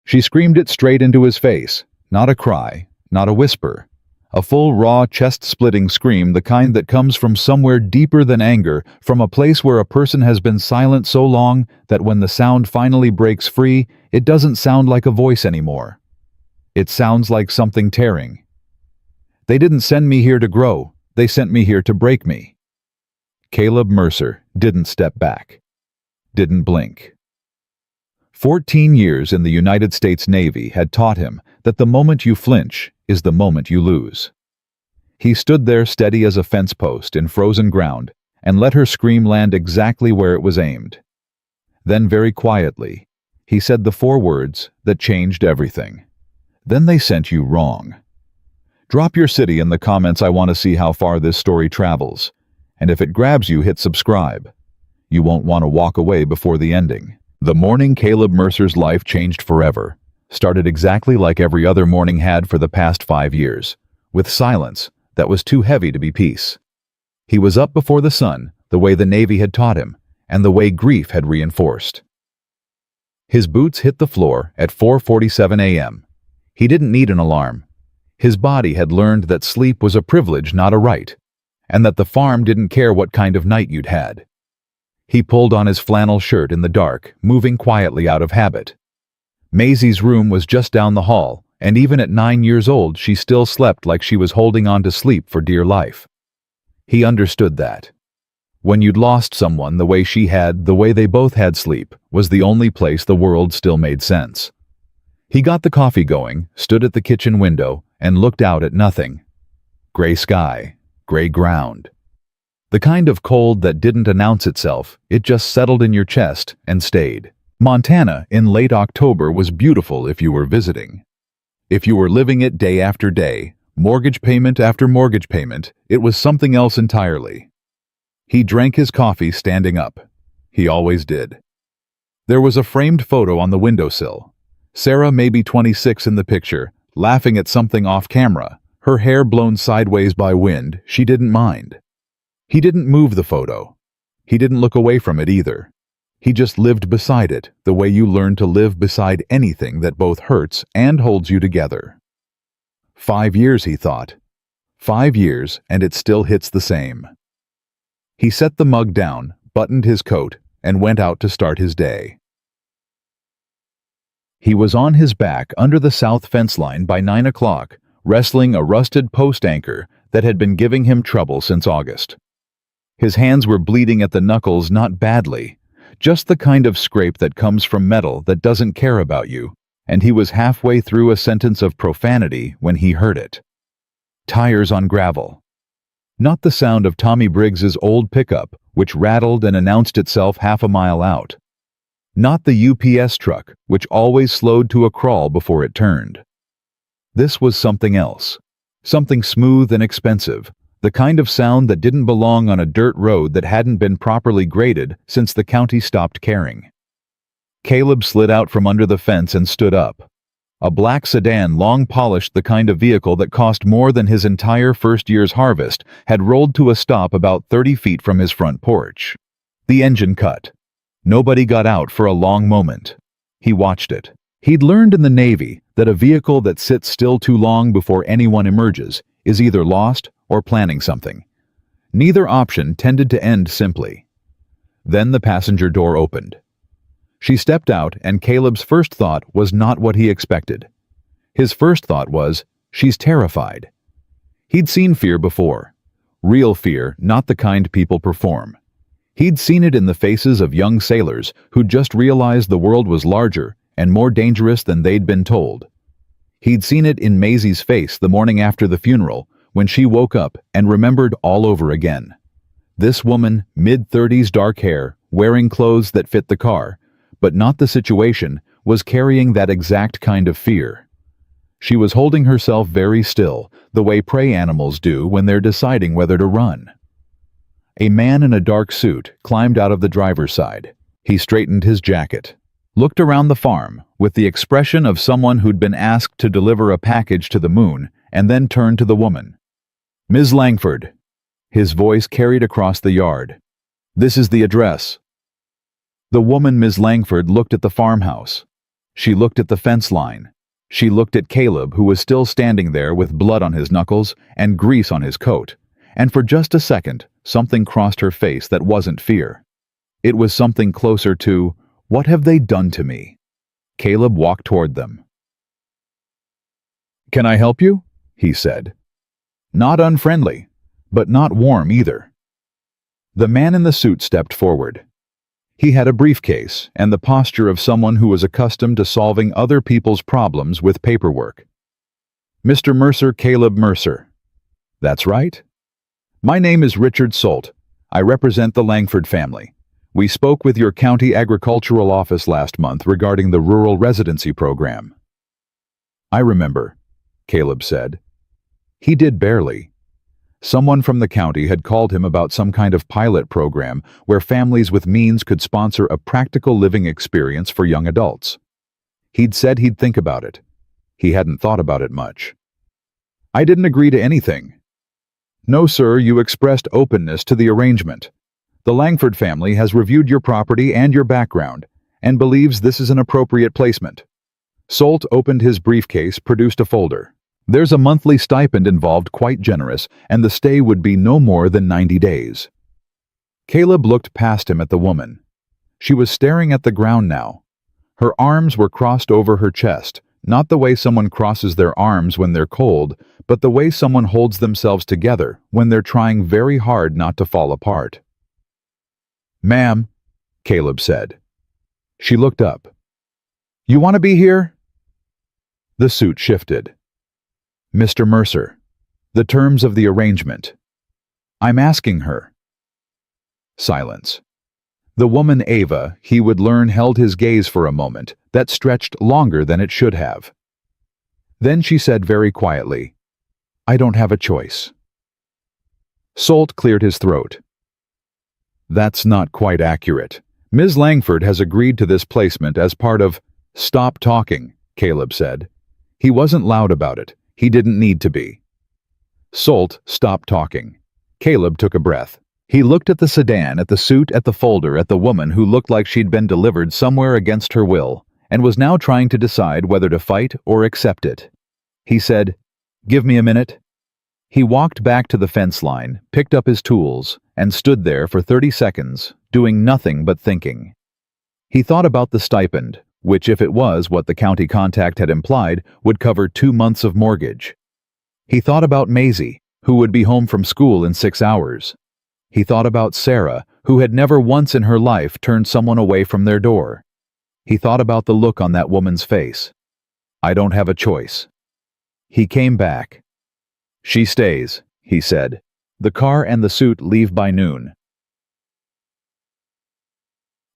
She screamed it straight into his face. Not a cry, not a whisper. A full, raw, chest-splitting scream, the kind that comes from somewhere deeper than anger, from a place where a person has been silent so long that when the sound finally breaks free, it doesn't sound like a voice anymore. It sounds like something tearing. They didn't send me here to grow. They sent me here to break me. Caleb Mercer didn't step back. Didn't blink. 14 years in the United States Navy had taught him that the moment you flinch is the moment you lose. He stood there steady as a fence post in frozen ground and let her scream land exactly where it was aimed. Then very quietly, he said the 4 words that changed everything. Then they sent you wrong. Drop your city in the comments. I want to see how far this story travels. And if it grabs you, hit subscribe. You won't want to walk away before the ending. The morning Caleb Mercer's life changed forever started exactly like every other morning had for the past 5 years, with silence that was too heavy to be peace. He was up before the sun, the way the Navy had taught him, and the way grief had reinforced. His boots hit the floor at 4:47 a.m. He didn't need an alarm. His body had learned that sleep was a privilege, not a right, and that the farm didn't care what kind of night you'd had. He pulled on his flannel shirt in the dark, moving quietly out of habit. Maisie's room was just down the hall, and even at 9 years old she still slept like she was holding on to sleep for dear life. He understood that. When you'd lost someone the way she had, the way they both had, sleep was the only place the world still made sense. He got the coffee going, stood at the kitchen window, and looked out at nothing. Gray sky, gray ground. The kind of cold that didn't announce itself, it just settled in your chest and stayed. Montana in late October was beautiful if you were visiting. If you were living it day after day, mortgage payment after mortgage payment, it was something else entirely. He drank his coffee standing up. He always did. There was a framed photo on the windowsill. Sarah, maybe 26 in the picture, laughing at something off camera, her hair blown sideways by wind. She didn't mind. He didn't move the photo. He didn't look away from it either. He just lived beside it, the way you learn to live beside anything that both hurts and holds you together. 5 years, he thought. 5 years, and it still hits the same. He set the mug down, buttoned his coat, and went out to start his day. He was on his back under the south fence line by 9 o'clock, wrestling a rusted post anchor that had been giving him trouble since August. His hands were bleeding at the knuckles, not badly, just the kind of scrape that comes from metal that doesn't care about you, and he was halfway through a sentence of profanity when he heard it. Tires on gravel. Not the sound of Tommy Briggs's old pickup, which rattled and announced itself half a mile out. Not the UPS truck, which always slowed to a crawl before it turned. This was something else. Something smooth and expensive. The kind of sound that didn't belong on a dirt road that hadn't been properly graded since the county stopped caring. Caleb slid out from under the fence and stood up. A black sedan, long polished, the kind of vehicle that cost more than his entire first year's harvest, had rolled to a stop about 30 feet from his front porch. The engine cut. Nobody got out for a long moment. He watched it. He'd learned in the Navy that a vehicle that sits still too long before anyone emerges is either lost or planning something. Neither option tended to end simply. Then the passenger door opened. She stepped out, and Caleb's first thought was not what he expected. His first thought was, she's terrified. He'd seen fear before. Real fear, not the kind people perform. He'd seen it in the faces of young sailors who'd just realized the world was larger and more dangerous than they'd been told. He'd seen it in Maisie's face the morning after the funeral, when she woke up and remembered all over again. This woman, mid-30s, dark hair, wearing clothes that fit the car, but not the situation, was carrying that exact kind of fear. She was holding herself very still, the way prey animals do when they're deciding whether to run. A man in a dark suit climbed out of the driver's side. He straightened his jacket, looked around the farm with the expression of someone who'd been asked to deliver a package to the moon, and then turned to the woman. "Ms. Langford." His voice carried across the yard. "This is the address." The woman, Ms. Langford, looked at the farmhouse. She looked at the fence line. She looked at Caleb, who was still standing there with blood on his knuckles and grease on his coat. And for just a second, something crossed her face that wasn't fear. It was something closer to, "What have they done to me?" Caleb walked toward them. "Can I help you?" he said. Not unfriendly, but not warm either. The man in the suit stepped forward. He had a briefcase and the posture of someone who was accustomed to solving other people's problems with paperwork. "Mr. Mercer, Caleb Mercer." "That's right. My name is Richard Solt. I represent the Langford family. We spoke with your county agricultural office last month regarding the rural residency program." "I remember," Caleb said. He did barely. Someone from the county had called him about some kind of pilot program where families with means could sponsor a practical living experience for young adults. He'd said he'd think about it. He hadn't thought about it much. "I didn't agree to anything." "No, sir, you expressed openness to the arrangement. The Langford family has reviewed your property and your background and believes this is an appropriate placement." Solt opened his briefcase, produced a folder. "There's a monthly stipend involved, quite generous, and the stay would be no more than 90 days. Caleb looked past him at the woman. She was staring at the ground now. Her arms were crossed over her chest, not the way someone crosses their arms when they're cold, but the way someone holds themselves together when they're trying very hard not to fall apart. "Ma'am," Caleb said. She looked up. "You want to be here?" The suit shifted. "Mr. Mercer, the terms of the arrangement. I'm asking her." Silence. The woman Ava, he would learn, held his gaze for a moment that stretched longer than it should have. Then she said very quietly, "I don't have a choice." Solt cleared his throat. "That's not quite accurate. Ms. Langford has agreed to this placement as part of—" "Stop talking," Caleb said. He wasn't loud about it. He didn't need to be. Solt stopped talking. Caleb took a breath. He looked at the sedan, at the suit, at the folder, at the woman who looked like she'd been delivered somewhere against her will, and was now trying to decide whether to fight or accept it. He said, "Give me a minute." He walked back to the fence line, picked up his tools, and stood there for 30 seconds, doing nothing but thinking. He thought about the stipend, which, if it was what the county contact had implied, would cover 2 months of mortgage. He thought about Maisie, who would be home from school in 6 hours. He thought about Sarah, who had never once in her life turned someone away from their door. He thought about the look on that woman's face. "I don't have a choice." He came back. "She stays," he said. "The car and the suit leave by noon."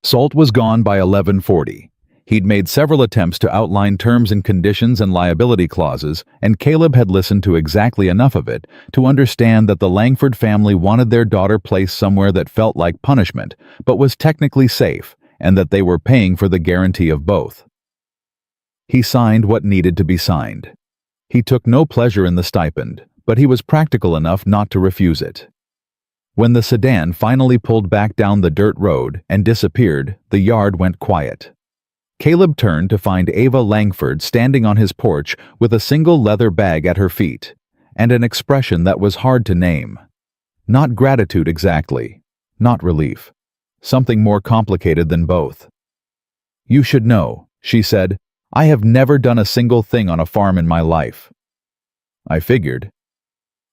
Solt was gone by 11:40. He'd made several attempts to outline terms and conditions and liability clauses, and Caleb had listened to exactly enough of it to understand that the Langford family wanted their daughter placed somewhere that felt like punishment, but was technically safe, and that they were paying for the guarantee of both. He signed what needed to be signed. He took no pleasure in the stipend, but he was practical enough not to refuse it. When the sedan finally pulled back down the dirt road and disappeared, the yard went quiet. Caleb turned to find Ava Langford standing on his porch with a single leather bag at her feet, and an expression that was hard to name. Not gratitude exactly, not relief. Something more complicated than both. "You should know," she said, "I have never done a single thing on a farm in my life." "I figured.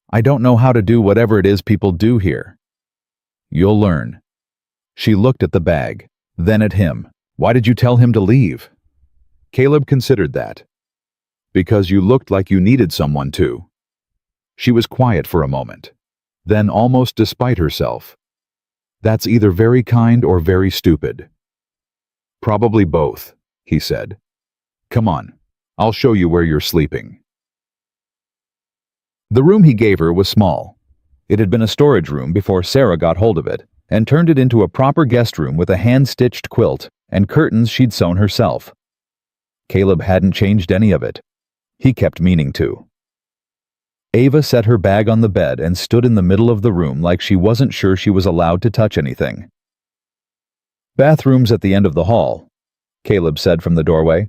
I don't know how to do whatever it is people do here." "You'll learn." She looked at the bag, then at him. "Why did you tell him to leave?" Caleb considered that. "Because you looked like you needed someone to." She was quiet for a moment. Then, almost despite herself, "That's either very kind or very stupid." "Probably both," he said. "Come on, I'll show you where you're sleeping." The room he gave her was small. It had been a storage room before Sarah got hold of it, and turned it into a proper guest room with a hand-stitched quilt and curtains she'd sewn herself. Caleb hadn't changed any of it. He kept meaning to. Ava set her bag on the bed and stood in the middle of the room like she wasn't sure she was allowed to touch anything. "Bathroom's at the end of the hall," Caleb said from the doorway.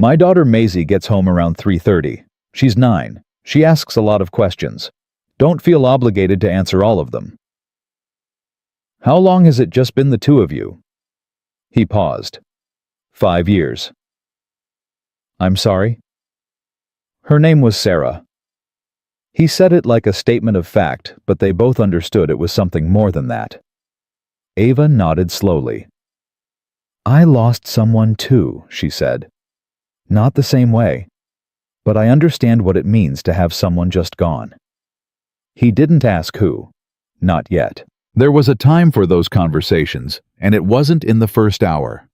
My daughter Maisie gets home around 3:30. She's 9. She asks a lot of questions. Don't feel obligated to answer all of them. How long has it just been the two of you? He paused. 5 years. I'm sorry? Her name was Sarah. He said it like a statement of fact, but they both understood it was something more than that. Ava nodded slowly. I lost someone too, she said. Not the same way, but I understand what it means to have someone just gone. He didn't ask who. Not yet. There was a time for those conversations, and it wasn't in the first hour.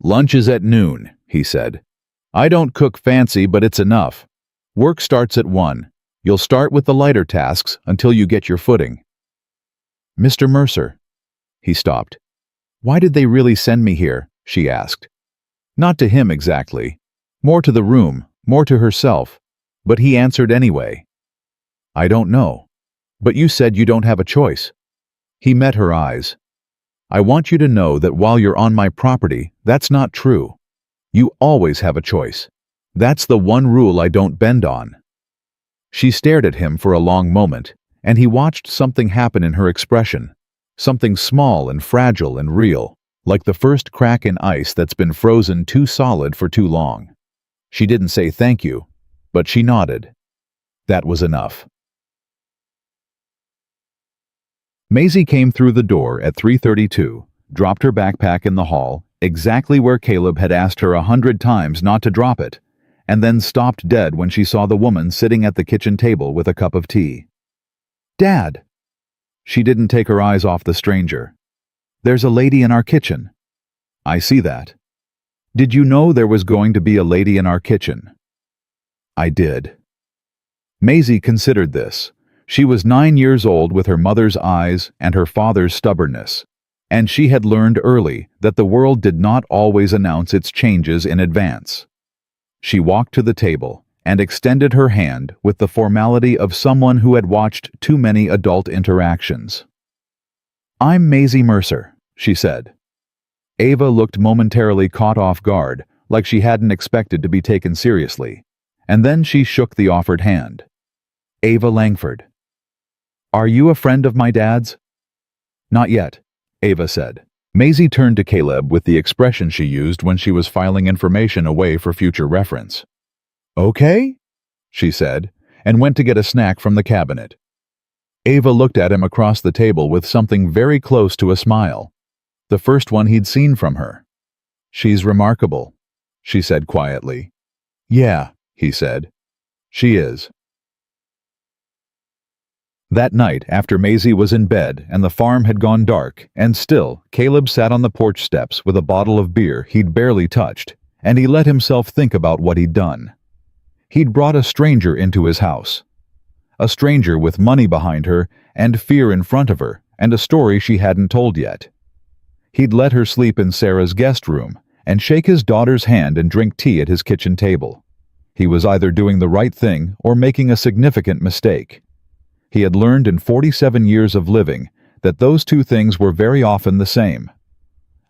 Lunch is at noon, he said. I don't cook fancy, but it's enough. Work starts at 1. You'll start with the lighter tasks until you get your footing. Mr. Mercer. He stopped. Why did they really send me here? She asked. Not to him exactly. More to the room, more to herself. But he answered anyway. I don't know. But you said you don't have a choice. He met her eyes. I want you to know that while you're on my property, that's not true. You always have a choice. That's the one rule I don't bend on. She stared at him for a long moment, and he watched something happen in her expression. Something small and fragile and real, like the first crack in ice that's been frozen too solid for too long. She didn't say thank you, but she nodded. That was enough. Maisie came through the door at 3:32, dropped her backpack in the hall, exactly where Caleb had asked her 100 times not to drop it, and then stopped dead when she saw the woman sitting at the kitchen table with a cup of tea. Dad! She didn't take her eyes off the stranger. There's a lady in our kitchen. I see that. Did you know there was going to be a lady in our kitchen? I did. Maisie considered this. She was 9 years old with her mother's eyes and her father's stubbornness, and she had learned early that the world did not always announce its changes in advance. She walked to the table and extended her hand with the formality of someone who had watched too many adult interactions. I'm Maisie Mercer, she said. Ava looked momentarily caught off guard, like she hadn't expected to be taken seriously, and then she shook the offered hand. Ava Langford. Are you a friend of my dad's? Not yet, Ava said. Maisie turned to Caleb with the expression she used when she was filing information away for future reference. Okay, she said, and went to get a snack from the cabinet. Ava looked at him across the table with something very close to a smile, the first one he'd seen from her. She's remarkable, she said quietly. Yeah, he said. She is. That night, after Maisie was in bed and the farm had gone dark, and still, Caleb sat on the porch steps with a bottle of beer he'd barely touched, and he let himself think about what he'd done. He'd brought a stranger into his house. A stranger with money behind her and fear in front of her and a story she hadn't told yet. He'd let her sleep in Sarah's guest room and shake his daughter's hand and drink tea at his kitchen table. He was either doing the right thing or making a significant mistake. He had learned in 47 years of living that those two things were very often the same.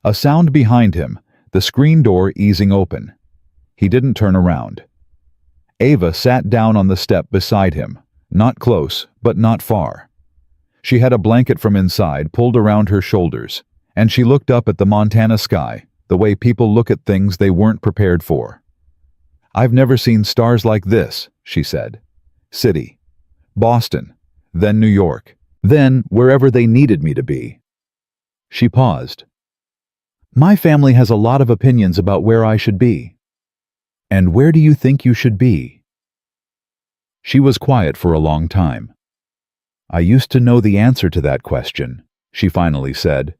A sound behind him, the screen door easing open. He didn't turn around. Ava sat down on the step beside him, not close, but not far. She had a blanket from inside pulled around her shoulders, and she looked up at the Montana sky, the way people look at things they weren't prepared for. I've never seen stars like this, she said. City. Boston. Then New York. Then wherever they needed me to be. She paused. My family has a lot of opinions about where I should be. And where do you think you should be? She was quiet for a long time. I used to know the answer to that question, she finally said.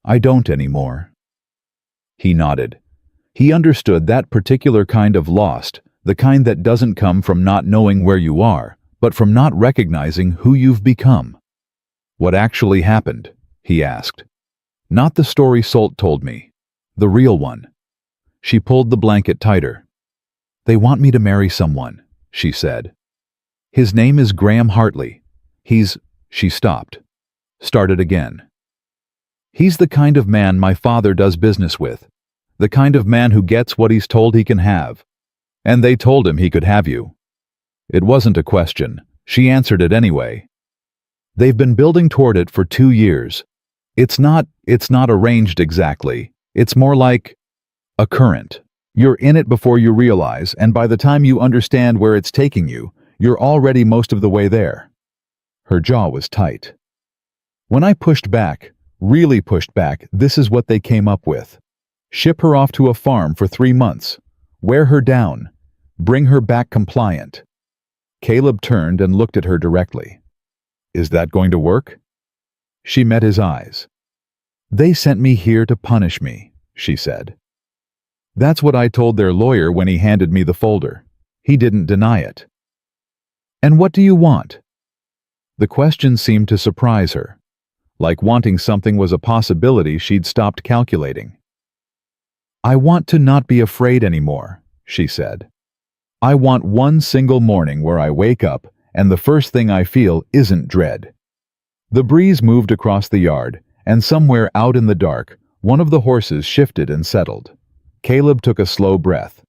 I don't anymore. He nodded. He understood that particular kind of lost, the kind that doesn't come from not knowing where you are, but from not recognizing who you've become. What actually happened? He asked. Not the story Salt told me. The real one. She pulled the blanket tighter. They want me to marry someone, she said. His name is Graham Hartley. She stopped. Started again. He's the kind of man my father does business with. The kind of man who gets what he's told he can have. And they told him he could have you. It wasn't a question. She answered it anyway. They've been building toward it for 2 years. It's not arranged exactly. It's more like a current. You're in it before you realize, and by the time you understand where it's taking you, you're already most of the way there. Her jaw was tight. When I pushed back, really pushed back, this is what they came up with. Ship her off to a farm for 3 months. Wear her down. Bring her back compliant. Caleb turned and looked at her directly. Is that going to work? She met his eyes. They sent me here to punish me, she said. That's what I told their lawyer when he handed me the folder. He didn't deny it. And what do you want? The question seemed to surprise her. Like wanting something was a possibility she'd stopped calculating. I want to not be afraid anymore, she said. I want one single morning where I wake up and the first thing I feel isn't dread. The breeze moved across the yard, and somewhere out in the dark, one of the horses shifted and settled. Caleb took a slow breath.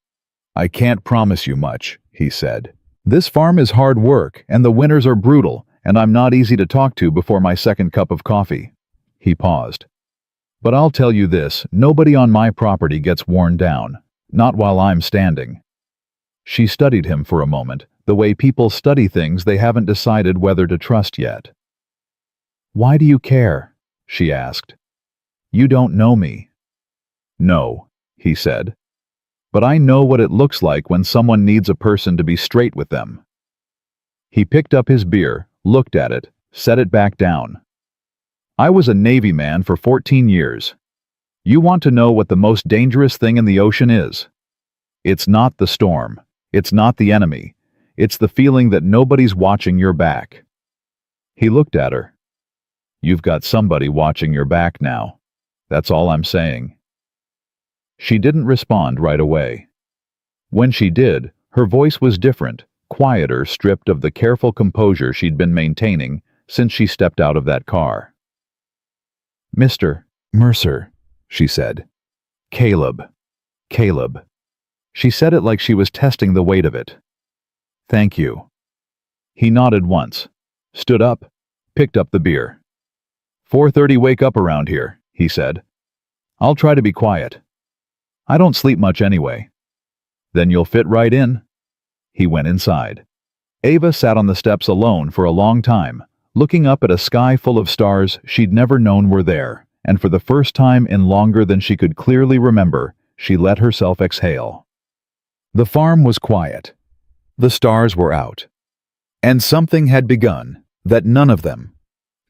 I can't promise you much, he said. This farm is hard work, and the winters are brutal, and I'm not easy to talk to before my second cup of coffee. He paused. But I'll tell you this, nobody on my property gets worn down. Not while I'm standing. She studied him for a moment, the way people study things they haven't decided whether to trust yet. Why do you care? She asked. You don't know me. No, he said. But I know what it looks like when someone needs a person to be straight with them. He picked up his beer, looked at it, set it back down. I was a Navy man for 14 years. You want to know what the most dangerous thing in the ocean is? It's not the storm. It's not the enemy. It's the feeling that nobody's watching your back. He looked at her. You've got somebody watching your back now. That's all I'm saying. She didn't respond right away. When she did, her voice was different, quieter, stripped of the careful composure she'd been maintaining since she stepped out of that car. Mr. Mercer, she said. Caleb. Caleb. She said it like she was testing the weight of it. Thank you. He nodded once, stood up, picked up the beer. 4:30 wake up around here, he said. I'll try to be quiet. I don't sleep much anyway. Then you'll fit right in. He went inside. Ava sat on the steps alone for a long time, looking up at a sky full of stars she'd never known were there, and for the first time in longer than she could clearly remember, she let herself exhale. The farm was quiet. The stars were out. And something had begun that none of them,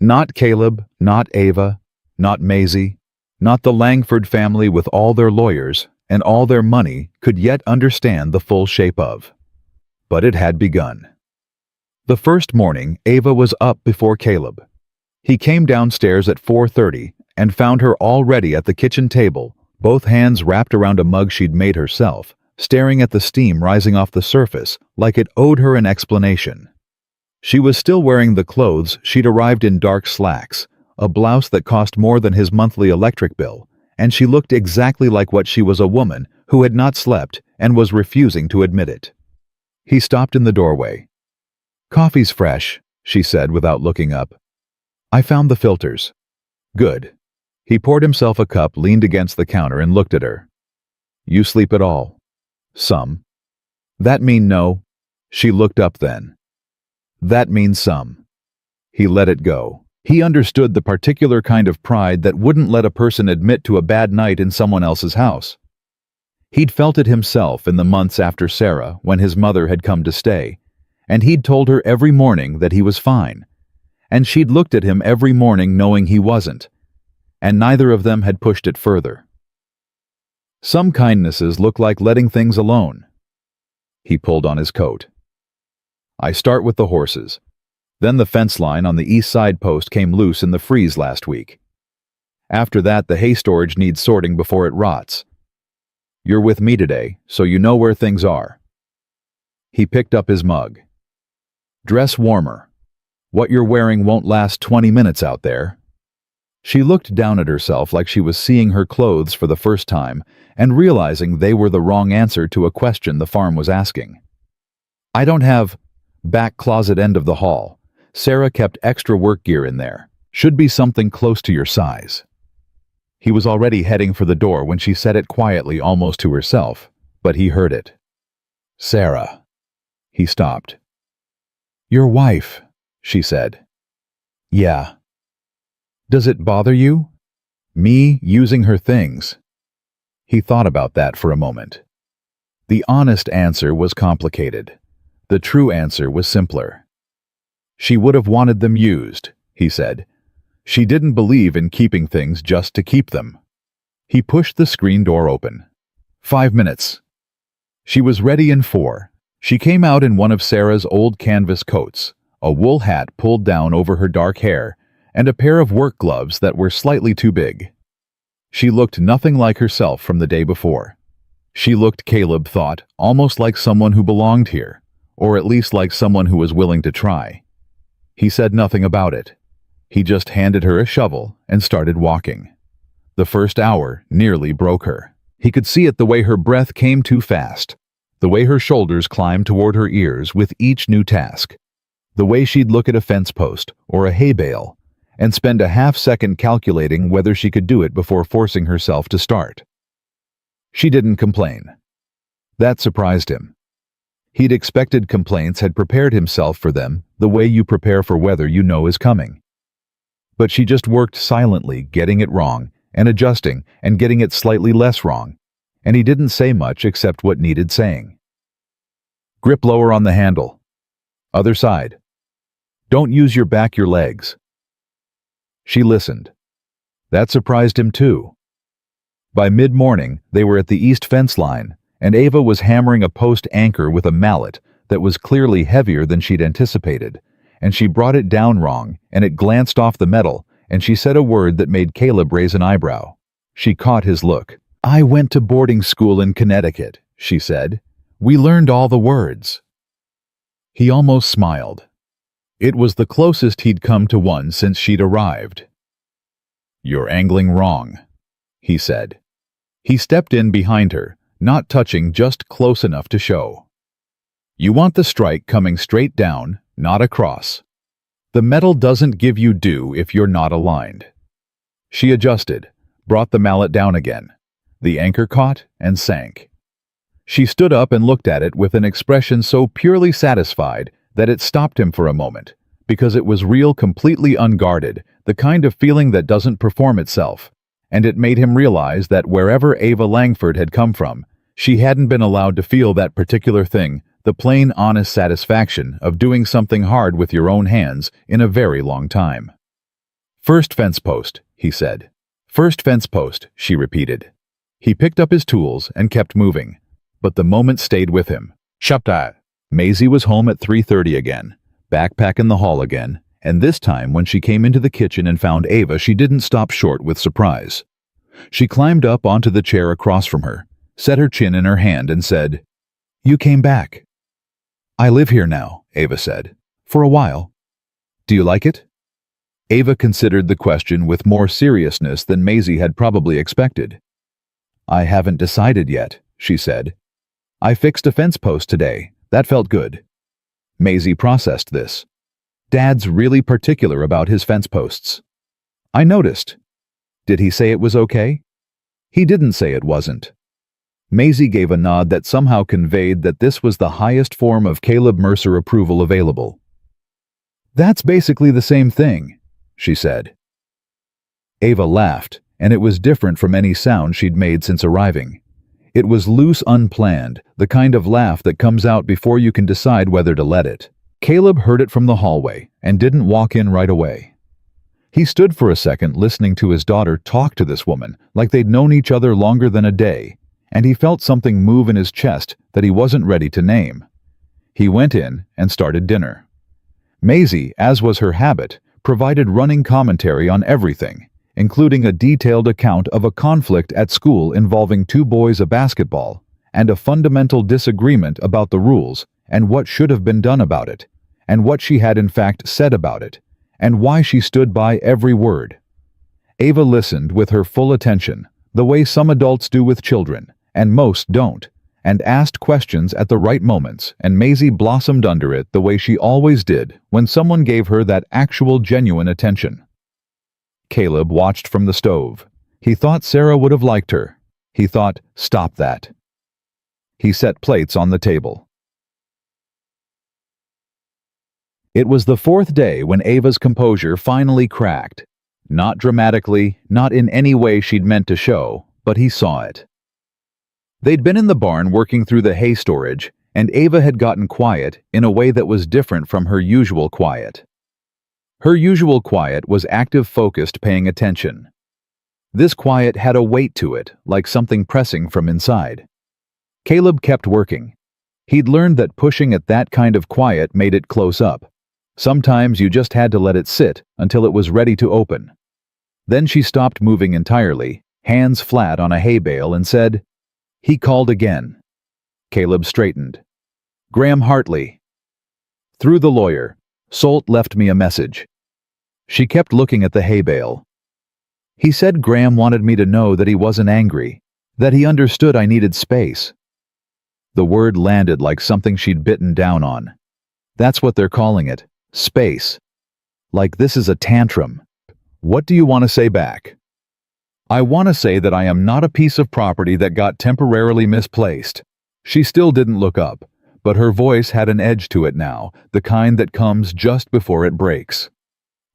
not Caleb, not Ava, not Maisie, not the Langford family with all their lawyers and all their money, could yet understand the full shape of. But it had begun. The first morning, Ava was up before Caleb. He came downstairs at 4:30 and found her already at the kitchen table, both hands wrapped around a mug she'd made herself, staring at the steam rising off the surface like it owed her an explanation. She was still wearing the clothes she'd arrived in, dark slacks, a blouse that cost more than his monthly electric bill, and she looked exactly like what she was, a woman who had not slept and was refusing to admit it. He stopped in the doorway. Coffee's fresh, she said without looking up. I found the filters. Good. He poured himself a cup, leaned against the counter, and looked at her. You sleep at all? Some. That mean no? She looked up then. That means some. He let it go. He understood the particular kind of pride that wouldn't let a person admit to a bad night in someone else's house. He'd felt it himself in the months after Sarah, when his mother had come to stay, and he'd told her every morning that he was fine, and she'd looked at him every morning knowing he wasn't, and neither of them had pushed it further. Some kindnesses look like letting things alone. He pulled on his coat. I start with the horses. Then the fence line on the east side post came loose in the freeze last week. After that, the hay storage needs sorting before it rots. You're with me today, so you know where things are. He picked up his mug. Dress warmer. What you're wearing won't last 20 minutes out there. She looked down at herself like she was seeing her clothes for the first time and realizing they were the wrong answer to a question the farm was asking. I don't have back closet end of the hall. Sarah kept extra work gear in there. Should be something close to your size. He was already heading for the door when she said it quietly, almost to herself, but he heard it. Sarah. He stopped. Your wife, she said. Yeah. Does it bother you? Me using her things? He thought about that for a moment. The honest answer was complicated. The true answer was simpler. She would have wanted them used, he said. She didn't believe in keeping things just to keep them. He pushed the screen door open. 5 minutes. She was ready in 4. She came out in one of Sarah's old canvas coats, a wool hat pulled down over her dark hair, and a pair of work gloves that were slightly too big. She looked nothing like herself from the day before. She looked, Caleb thought, almost like someone who belonged here, or at least like someone who was willing to try. He said nothing about it. He just handed her a shovel and started walking. The first hour nearly broke her. He could see it the way her breath came too fast, the way her shoulders climbed toward her ears with each new task, the way she'd look at a fence post or a hay bale and spend a half-second calculating whether she could do it before forcing herself to start. She didn't complain. That surprised him. He'd expected complaints, had prepared himself for them the way you prepare for weather you know is coming. But she just worked silently, getting it wrong, and adjusting, and getting it slightly less wrong, and he didn't say much except what needed saying. Grip lower on the handle. Other side. Don't use your back, your legs. She listened. That surprised him too. By mid-morning, they were at the east fence line, and Ava was hammering a post anchor with a mallet that was clearly heavier than she'd anticipated, and she brought it down wrong, and it glanced off the metal, and she said a word that made Caleb raise an eyebrow. She caught his look. I went to boarding school in Connecticut, she said. We learned all the words. He almost smiled. It was the closest he'd come to one since she'd arrived. You're angling wrong, he said. He stepped in behind her, not touching, just close enough to show. You want the strike coming straight down, not across. The metal doesn't give you dew if you're not aligned. She adjusted, brought the mallet down again. The anchor caught and sank. She stood up and looked at it with an expression so purely satisfied that it stopped him for a moment, because it was real, completely unguarded, the kind of feeling that doesn't perform itself, and it made him realize that wherever Ava Langford had come from, she hadn't been allowed to feel that particular thing, the plain, honest satisfaction of doing something hard with your own hands in a very long time. First fence post, he said. First fence post, she repeated. He picked up his tools and kept moving, but the moment stayed with him. Shupta. Maisie was home at 3:30 again, backpack in the hall again, and this time when she came into the kitchen and found Ava, she didn't stop short with surprise. She climbed up onto the chair across from her, set her chin in her hand and said, You came back. I live here now, Ava said. For a while. Do you like it? Ava considered the question with more seriousness than Maisie had probably expected. I haven't decided yet, she said. I fixed a fence post today. That felt good. Maisie processed this. Dad's really particular about his fence posts. I noticed. Did he say it was okay? He didn't say it wasn't. Maisie gave a nod that somehow conveyed that this was the highest form of Caleb Mercer approval available. That's basically the same thing, she said. Ava laughed, and it was different from any sound she'd made since arriving. It was loose, unplanned, the kind of laugh that comes out before you can decide whether to let it. Caleb heard it from the hallway and didn't walk in right away. He stood for a second listening to his daughter talk to this woman like they'd known each other longer than a day, and he felt something move in his chest that he wasn't ready to name. He went in and started dinner. Maisie, as was her habit, provided running commentary on everything, including a detailed account of a conflict at school involving 2 boys of basketball, and a fundamental disagreement about the rules and what should have been done about it, and what she had in fact said about it, and why she stood by every word. Ava listened with her full attention, the way some adults do with children, and most don't, and asked questions at the right moments, and Maisie blossomed under it the way she always did when someone gave her that actual genuine attention. Caleb watched from the stove. He thought Sarah would have liked her. He thought, stop that. He set plates on the table. It was the fourth day when Ava's composure finally cracked. Not dramatically, not in any way she'd meant to show, but he saw it. They'd been in the barn working through the hay storage, and Ava had gotten quiet in a way that was different from her usual quiet. Her usual quiet was active, focused, paying attention. This quiet had a weight to it, like something pressing from inside. Caleb kept working. He'd learned that pushing at that kind of quiet made it close up. Sometimes you just had to let it sit until it was ready to open. Then she stopped moving entirely, hands flat on a hay bale, and said, "He called again." Caleb straightened. "Graham Hartley." "Through the lawyer. Solt left me a message." She kept looking at the hay bale. "He said Graham wanted me to know that he wasn't angry, that he understood I needed space." The word landed like something she'd bitten down on. That's what they're calling it. Space. Like this is a tantrum. "What do you want to say back?" "I want to say that I am not a piece of property that got temporarily misplaced." She still didn't look up, but her voice had an edge to it now, the kind that comes just before it breaks.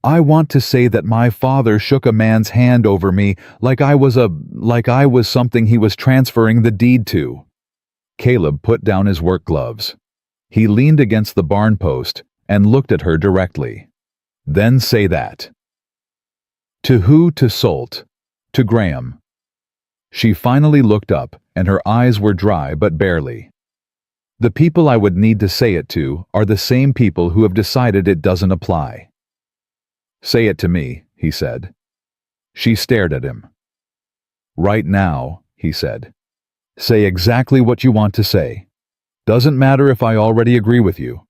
"I want to say that my father shook a man's hand over me like I was something he was transferring the deed to." Caleb put down his work gloves. He leaned against the barn post and looked at her directly. "Then say that." "To who? To Solt. To Graham." She finally looked up, and her eyes were dry but barely. "The people I would need to say it to are the same people who have decided it doesn't apply." "Say it to me," he said. She stared at him. "Right now," he said. "Say exactly what you want to say. Doesn't matter if I already agree with you.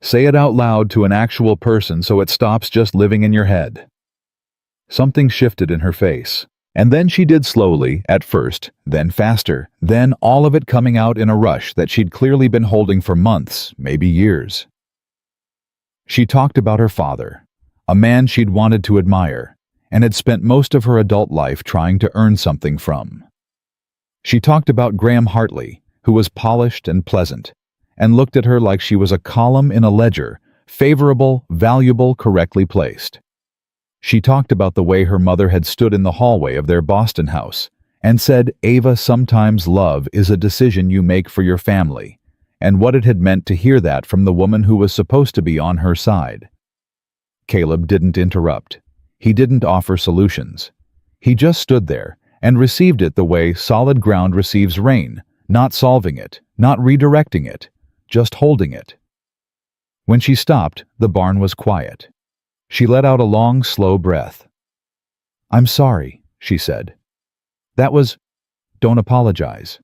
Say it out loud to an actual person so it stops just living in your head." Something shifted in her face, and then she did slowly at first, then faster, then all of it coming out in a rush that she'd clearly been holding for months, maybe years. She talked about her father, a man she'd wanted to admire, and had spent most of her adult life trying to earn something from. She talked about Graham Hartley, who was polished and pleasant, and looked at her like she was a column in a ledger, favorable, valuable, correctly placed. She talked about the way her mother had stood in the hallway of their Boston house and said, "Ava, sometimes love is a decision you make for your family," and what it had meant to hear that from the woman who was supposed to be on her side. Caleb didn't interrupt. He didn't offer solutions. He just stood there and received it the way solid ground receives rain, not solving it, not redirecting it, just holding it. When she stopped, the barn was quiet. She let out a long, slow breath. "I'm sorry," she said. Don't apologize.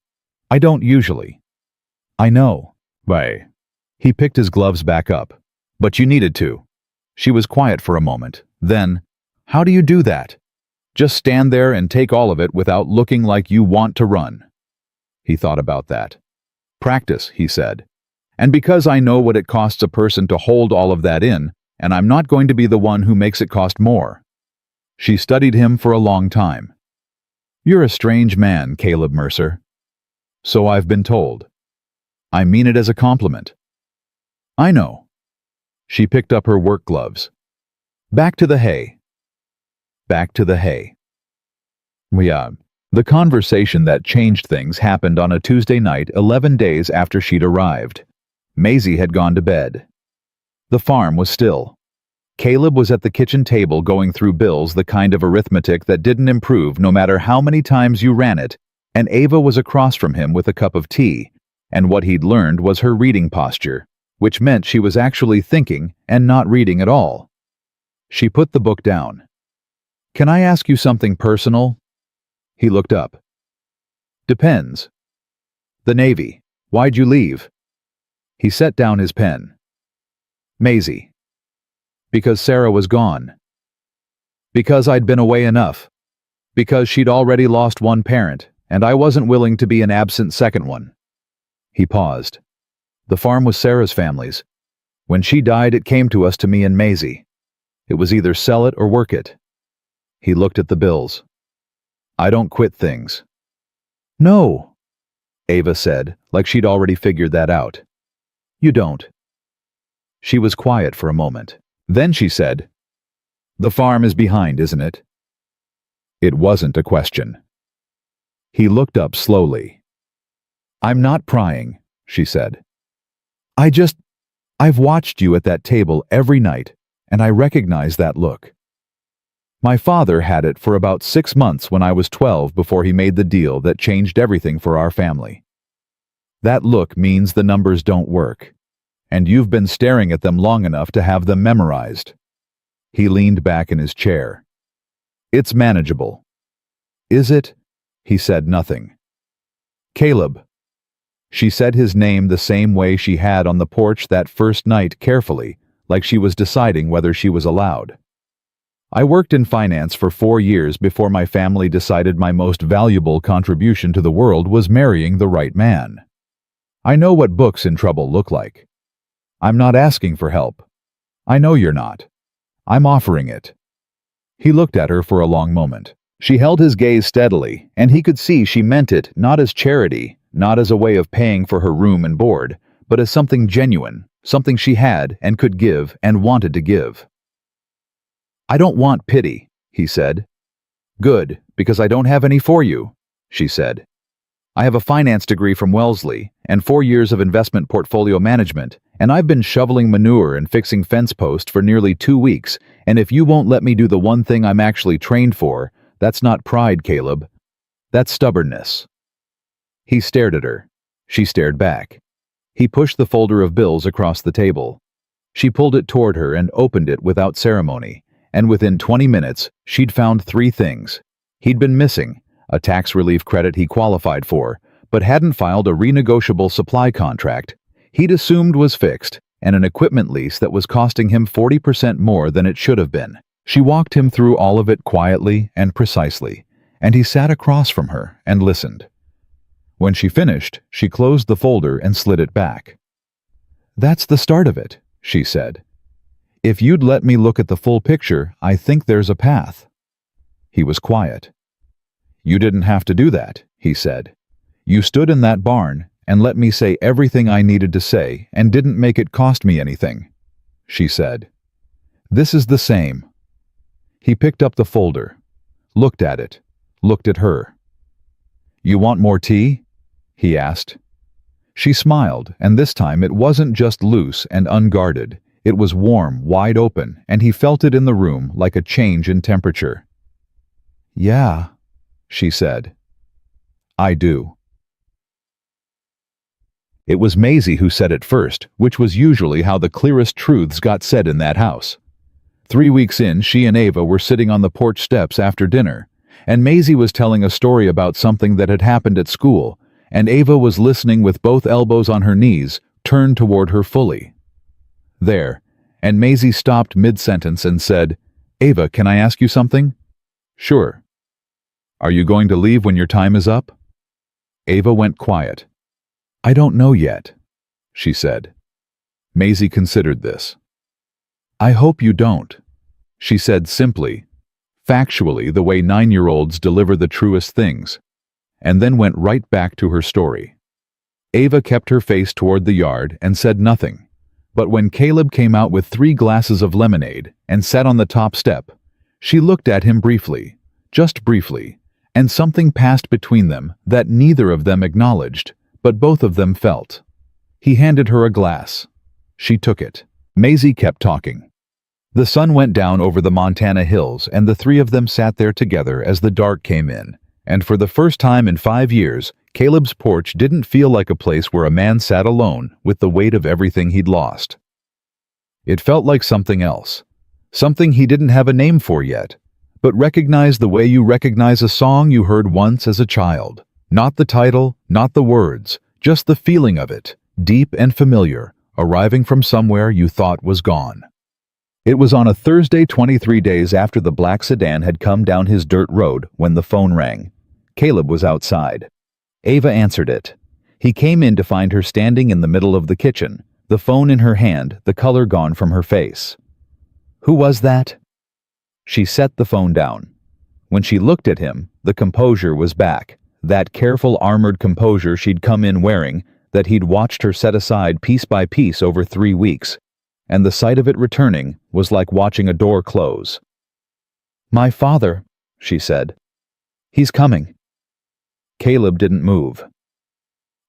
I don't usually." "I know." "Why?" He picked his gloves back up. "But you needed to." She was quiet for a moment. Then, "How do you do that? Just stand there and take all of it without looking like you want to run." He thought about that. "Practice," he said. "And because I know what it costs a person to hold all of that in, and I'm not going to be the one who makes it cost more." She studied him for a long time. "You're a strange man, Caleb Mercer." "So I've been told." "I mean it as a compliment." "I know." She picked up her work gloves. "Back to the hay." Back to the hay. The conversation that changed things happened on a Tuesday night 11 days after she'd arrived. Maisie had gone to bed. The farm was still. Caleb was at the kitchen table going through bills, the kind of arithmetic that didn't improve no matter how many times you ran it, and Ava was across from him with a cup of tea, and what he'd learned was her reading posture, which meant she was actually thinking and not reading at all. She put the book down. "Can I ask you something personal?" He looked up. "Depends." "The Navy. Why'd you leave?" He set down his pen. "Maisie." "Because Sarah was gone." Because I'd been away enough. Because she'd already lost one parent, and I wasn't willing to be an absent second one. He paused. The farm was Sarah's family's. When she died, it came to us, to me and Maisie. It was either sell it or work it. He looked at the bills. I don't quit things. No, Ava said, like she'd already figured that out. You don't. She was quiet for a moment. Then she said, The farm is behind, isn't it? It wasn't a question. He looked up slowly. I'm not prying, she said. I've watched you at that table every night, and I recognize that look. My father had it for about 6 months when I was 12 before he made the deal that changed everything for our family. That look means the numbers don't work, and you've been staring at them long enough to have them memorized. He leaned back in his chair. It's manageable. Is it? He said nothing. Caleb. She said his name the same way she had on the porch that first night, carefully, like she was deciding whether she was allowed. I worked in finance for 4 years before my family decided my most valuable contribution to the world was marrying the right man. I know what books in trouble look like. I'm not asking for help. I know you're not. I'm offering it. He looked at her for a long moment. She held his gaze steadily, and he could see she meant it not as charity, not as a way of paying for her room and board, but as something genuine, something she had and could give and wanted to give. I don't want pity, he said. Good, because I don't have any for you, she said. I have a finance degree from Wellesley and 4 years of investment portfolio management, and I've been shoveling manure and fixing fence posts for nearly 2 weeks, and if you won't let me do the one thing I'm actually trained for, that's not pride, Caleb. That's stubbornness. He stared at her. She stared back. He pushed the folder of bills across the table. She pulled it toward her and opened it without ceremony, and within 20 minutes, she'd found 3 things. He'd been missing a tax relief credit he qualified for, but hadn't filed a renegotiable supply contract he'd assumed was fixed, and an equipment lease that was costing him 40% more than it should have been. She walked him through all of it quietly and precisely, and he sat across from her and listened. When she finished, she closed the folder and slid it back. That's the start of it, she said. If you'd let me look at the full picture, I think there's a path. He was quiet. You didn't have to do that, he said. You stood in that barn and let me say everything I needed to say and didn't make it cost me anything, she said. This is the same. He picked up the folder, looked at it, looked at her. You want more tea? He asked. She smiled, and this time it wasn't just loose and unguarded. It was warm, wide open, and he felt it in the room like a change in temperature. Yeah, she said. I do. It was Maisie who said it first, which was usually how the clearest truths got said in that house. 3 weeks in, she and Ava were sitting on the porch steps after dinner, and Maisie was telling a story about something that had happened at school, and Ava was listening with both elbows on her knees, turned toward her fully. There, and Maisie stopped mid-sentence and said, Ava, can I ask you something? Sure. Are you going to leave when your time is up? Ava went quiet. I don't know yet, she said. Maisie considered this. I hope you don't, she said simply, factually the way 9-year-olds deliver the truest things, and then went right back to her story. Ava kept her face toward the yard and said nothing, but when Caleb came out with 3 glasses of lemonade and sat on the top step, she looked at him briefly, just briefly, and something passed between them that neither of them acknowledged, but both of them felt. He handed her a glass. She took it. Maisie kept talking. The sun went down over the Montana hills, and the 3 of them sat there together as the dark came in, and for the first time in 5 years, Caleb's porch didn't feel like a place where a man sat alone with the weight of everything he'd lost. It felt like something else, something he didn't have a name for yet, but recognized the way you recognize a song you heard once as a child. Not the title, not the words, just the feeling of it, deep and familiar, arriving from somewhere you thought was gone. It was on a Thursday 23 days after the black sedan had come down his dirt road when the phone rang. Caleb was outside. Ava answered it. He came in to find her standing in the middle of the kitchen, the phone in her hand, the color gone from her face. "Who was that?" She set the phone down. When she looked at him, the composure was back, that careful armored composure she'd come in wearing, that he'd watched her set aside piece by piece over 3 weeks, and the sight of it returning was like watching a door close. "My father," she said. "He's coming." Caleb didn't move.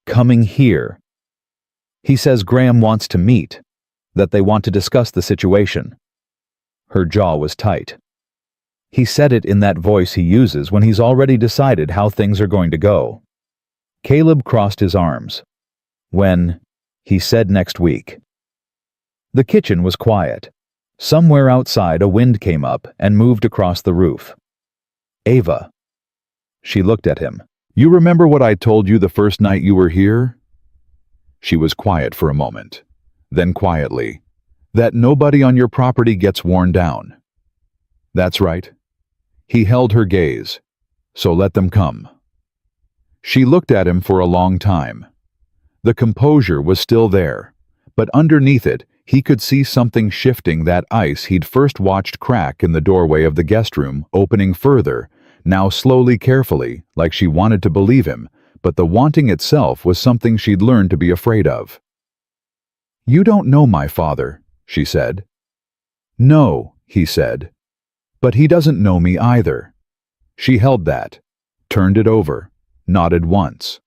"Coming here. He says Graham wants to meet, that they want to discuss the situation." Her jaw was tight. He said it in that voice he uses when he's already decided how things are going to go. Caleb crossed his arms. "When?" He said next week. The kitchen was quiet. Somewhere outside a wind came up and moved across the roof. "Ava." She looked at him. "You remember what I told you the first night you were here?" She was quiet for a moment. Then quietly, "That nobody on your property gets worn down." "That's right." He held her gaze. "So let them come." She looked at him for a long time. The composure was still there, but underneath it, he could see something shifting, that ice he'd first watched crack in the doorway of the guest room, opening further, now slowly, carefully, like she wanted to believe him, but the wanting itself was something she'd learned to be afraid of. "You don't know my father," she said. "No," he said. "But he doesn't know me either." She held that, turned it over, nodded once.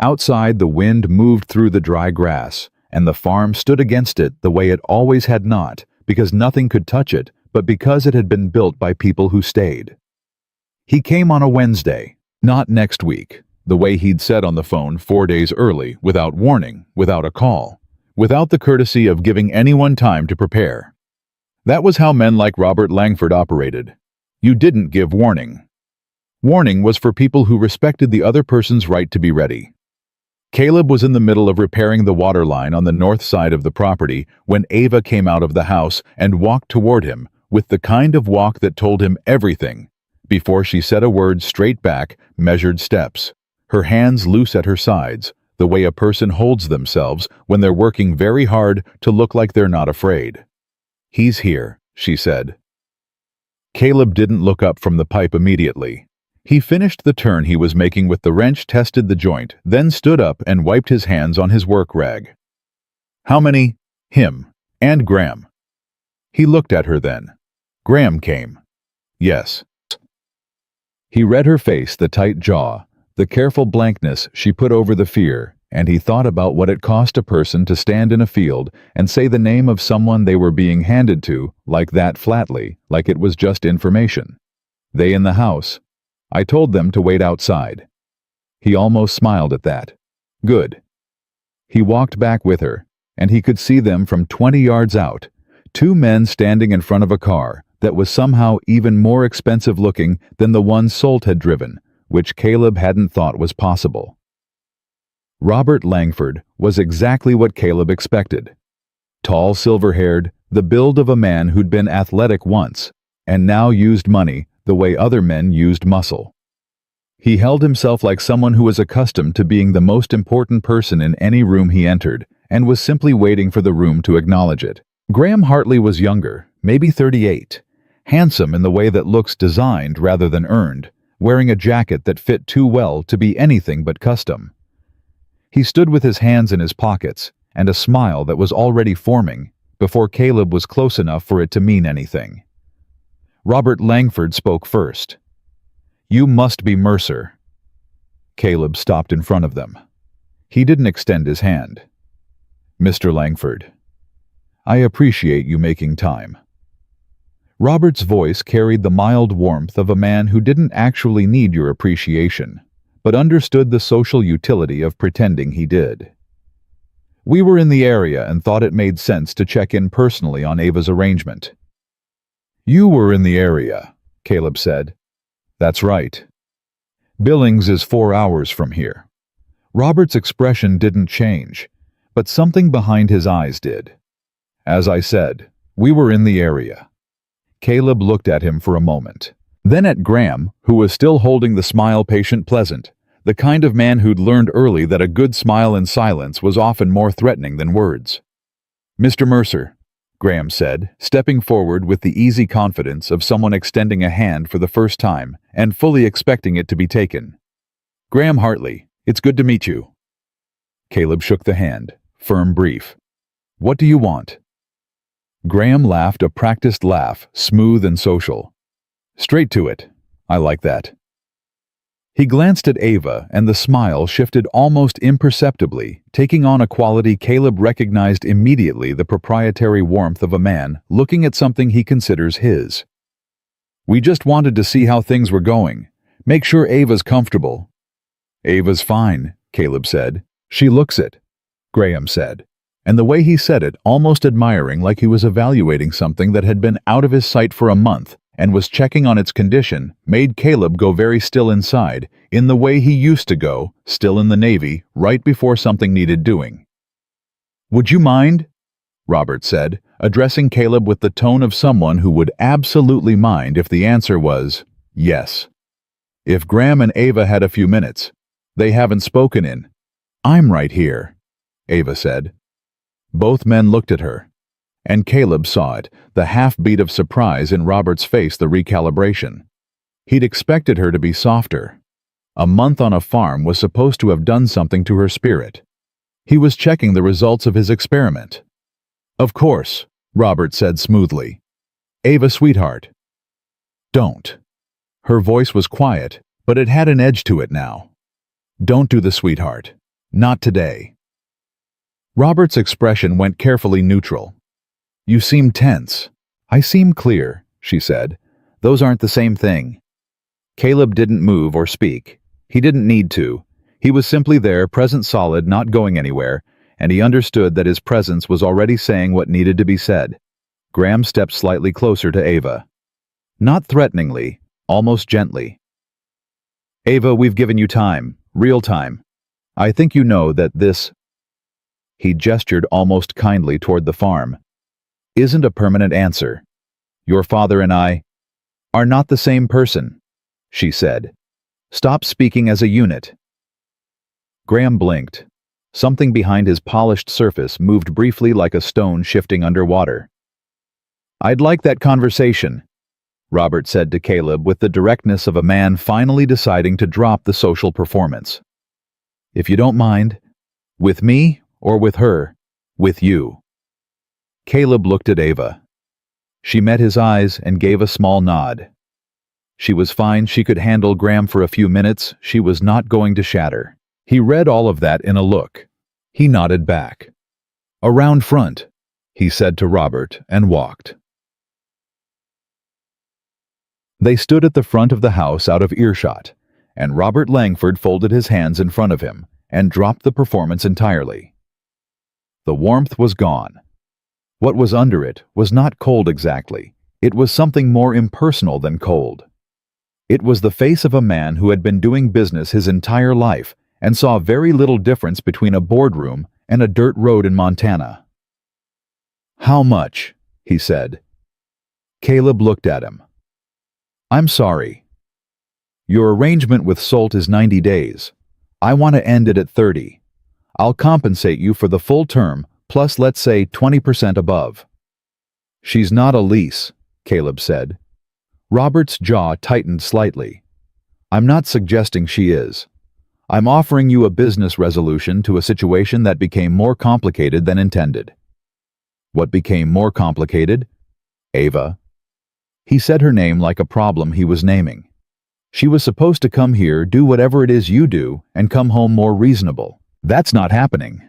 Outside, the wind moved through the dry grass, and the farm stood against it the way it always had, not because nothing could touch it, but because it had been built by people who stayed. He came on a Wednesday, not next week, the way he'd said on the phone 4 days early, without warning, without a call, without the courtesy of giving anyone time to prepare. That was how men like Robert Langford operated. You didn't give warning. Warning was for people who respected the other person's right to be ready. Caleb was in the middle of repairing the water line on the north side of the property when Ava came out of the house and walked toward him with the kind of walk that told him everything. Before she said a word, straight back, measured steps, her hands loose at her sides, the way a person holds themselves when they're working very hard to look like they're not afraid. "He's here," she said. Caleb didn't look up from the pipe immediately. He finished the turn he was making with the wrench, tested the joint, then stood up and wiped his hands on his work rag. "How many?" "Him. And Graham." He looked at her then. "Graham came." "Yes." He read her face, the tight jaw, the careful blankness she put over the fear, and he thought about what it cost a person to stand in a field and say the name of someone they were being handed to like that, flatly, like it was just information. "They in the house. I told them to wait outside." He almost smiled at that. "Good." He walked back with her, and he could see them from 20 yards out, 2 men standing in front of a car that was somehow even more expensive looking than the one Solt had driven, which Caleb hadn't thought was possible. Robert Langford was exactly what Caleb expected. Tall, silver-haired, the build of a man who'd been athletic once, and now used money the way other men used muscle. He held himself like someone who was accustomed to being the most important person in any room he entered, and was simply waiting for the room to acknowledge it. Graham Hartley was younger, maybe 38, handsome in the way that looks designed rather than earned, wearing a jacket that fit too well to be anything but custom. He stood with his hands in his pockets, and a smile that was already forming, before Caleb was close enough for it to mean anything. Robert Langford spoke first. "You must be Mercer." Caleb stopped in front of them. He didn't extend his hand. "Mr. Langford, I appreciate you making time." Robert's voice carried the mild warmth of a man who didn't actually need your appreciation, but understood the social utility of pretending he did. "We were in the area and thought it made sense to check in personally on Ava's arrangement." "You were in the area," Caleb said. "That's right. Billings is 4 hours from here." Robert's expression didn't change, but something behind his eyes did. "As I said, We were in the area. Caleb looked at him for a moment. Then at Graham, who was still holding the smile patient pleasant, the kind of man who'd learned early that a good smile in silence was often more threatening than words. "Mr. Mercer," Graham said, stepping forward with the easy confidence of someone extending a hand for the first time and fully expecting it to be taken. "Graham Hartley, it's good to meet you." Caleb shook the hand, firm, brief. "What do you want?" Graham laughed a practiced laugh, smooth and social. "Straight to it. I like that." He glanced at Ava, and the smile shifted almost imperceptibly, taking on a quality Caleb recognized immediately: the proprietary warmth of a man looking at something he considers his. "We just wanted to see how things were going. Make sure Ava's comfortable." "Ava's fine," Caleb said. "She looks it," Graham said. And the way he said it, almost admiring, like he was evaluating something that had been out of his sight for a month and was checking on its condition, made Caleb go very still inside, in the way he used to go, still in the Navy, right before something needed doing. "Would you mind?" Robert said, addressing Caleb with the tone of someone who would absolutely mind if the answer was yes. If Graham and Ava had a few minutes. They haven't spoken in. "I'm right here," Ava said. Both men looked at her, and Caleb saw it, the half-beat of surprise in Robert's face, the recalibration. He'd expected her to be softer. A month on a farm was supposed to have done something to her spirit. He was checking the results of his experiment. "Of course," Robert said smoothly. "Ava, sweetheart." "Don't." Her voice was quiet, but it had an edge to it now. "Don't do the sweetheart. Not today." Robert's expression went carefully neutral. "You seem tense." "I seem clear," she said. "Those aren't the same thing." Caleb didn't move or speak. He didn't need to. He was simply there, present, solid, not going anywhere, and he understood that his presence was already saying what needed to be said. Graham stepped slightly closer to Ava. Not threateningly, almost gently. "Ava, we've given you time, real time. I think you know that this," he gestured almost kindly toward the farm, "isn't a permanent answer. Your father and I are not the same person," she said. "Stop speaking as a unit." Graham blinked. Something behind his polished surface moved briefly like a stone shifting underwater. "I'd like that conversation," Robert said to Caleb with the directness of a man finally deciding to drop the social performance. "If you don't mind. With me or with her? With you." Caleb looked at Ava. She met his eyes and gave a small nod. She was fine. She could handle Graham for a few minutes. She was not going to shatter. He read all of that in a look. He nodded back. "Around front," he said to Robert, and walked. They stood at the front of the house out of earshot, and Robert Langford folded his hands in front of him and dropped the performance entirely. The warmth was gone. What was under it was not cold exactly. It was something more impersonal than cold. It was the face of a man who had been doing business his entire life and saw very little difference between a boardroom and a dirt road in Montana. "How much?" he said. Caleb looked at him. "I'm sorry. Your arrangement with Solt is 90 days. I want to end it at 30. I'll compensate you for the full term, plus let's say 20% above." "She's not a lease," Caleb said. Robert's jaw tightened slightly. "I'm not suggesting she is. I'm offering you a business resolution to a situation that became more complicated than intended." "What became more complicated?" "Ava." He said her name like a problem he was naming. "She was supposed to come here, do whatever it is you do, and come home more reasonable. That's not happening."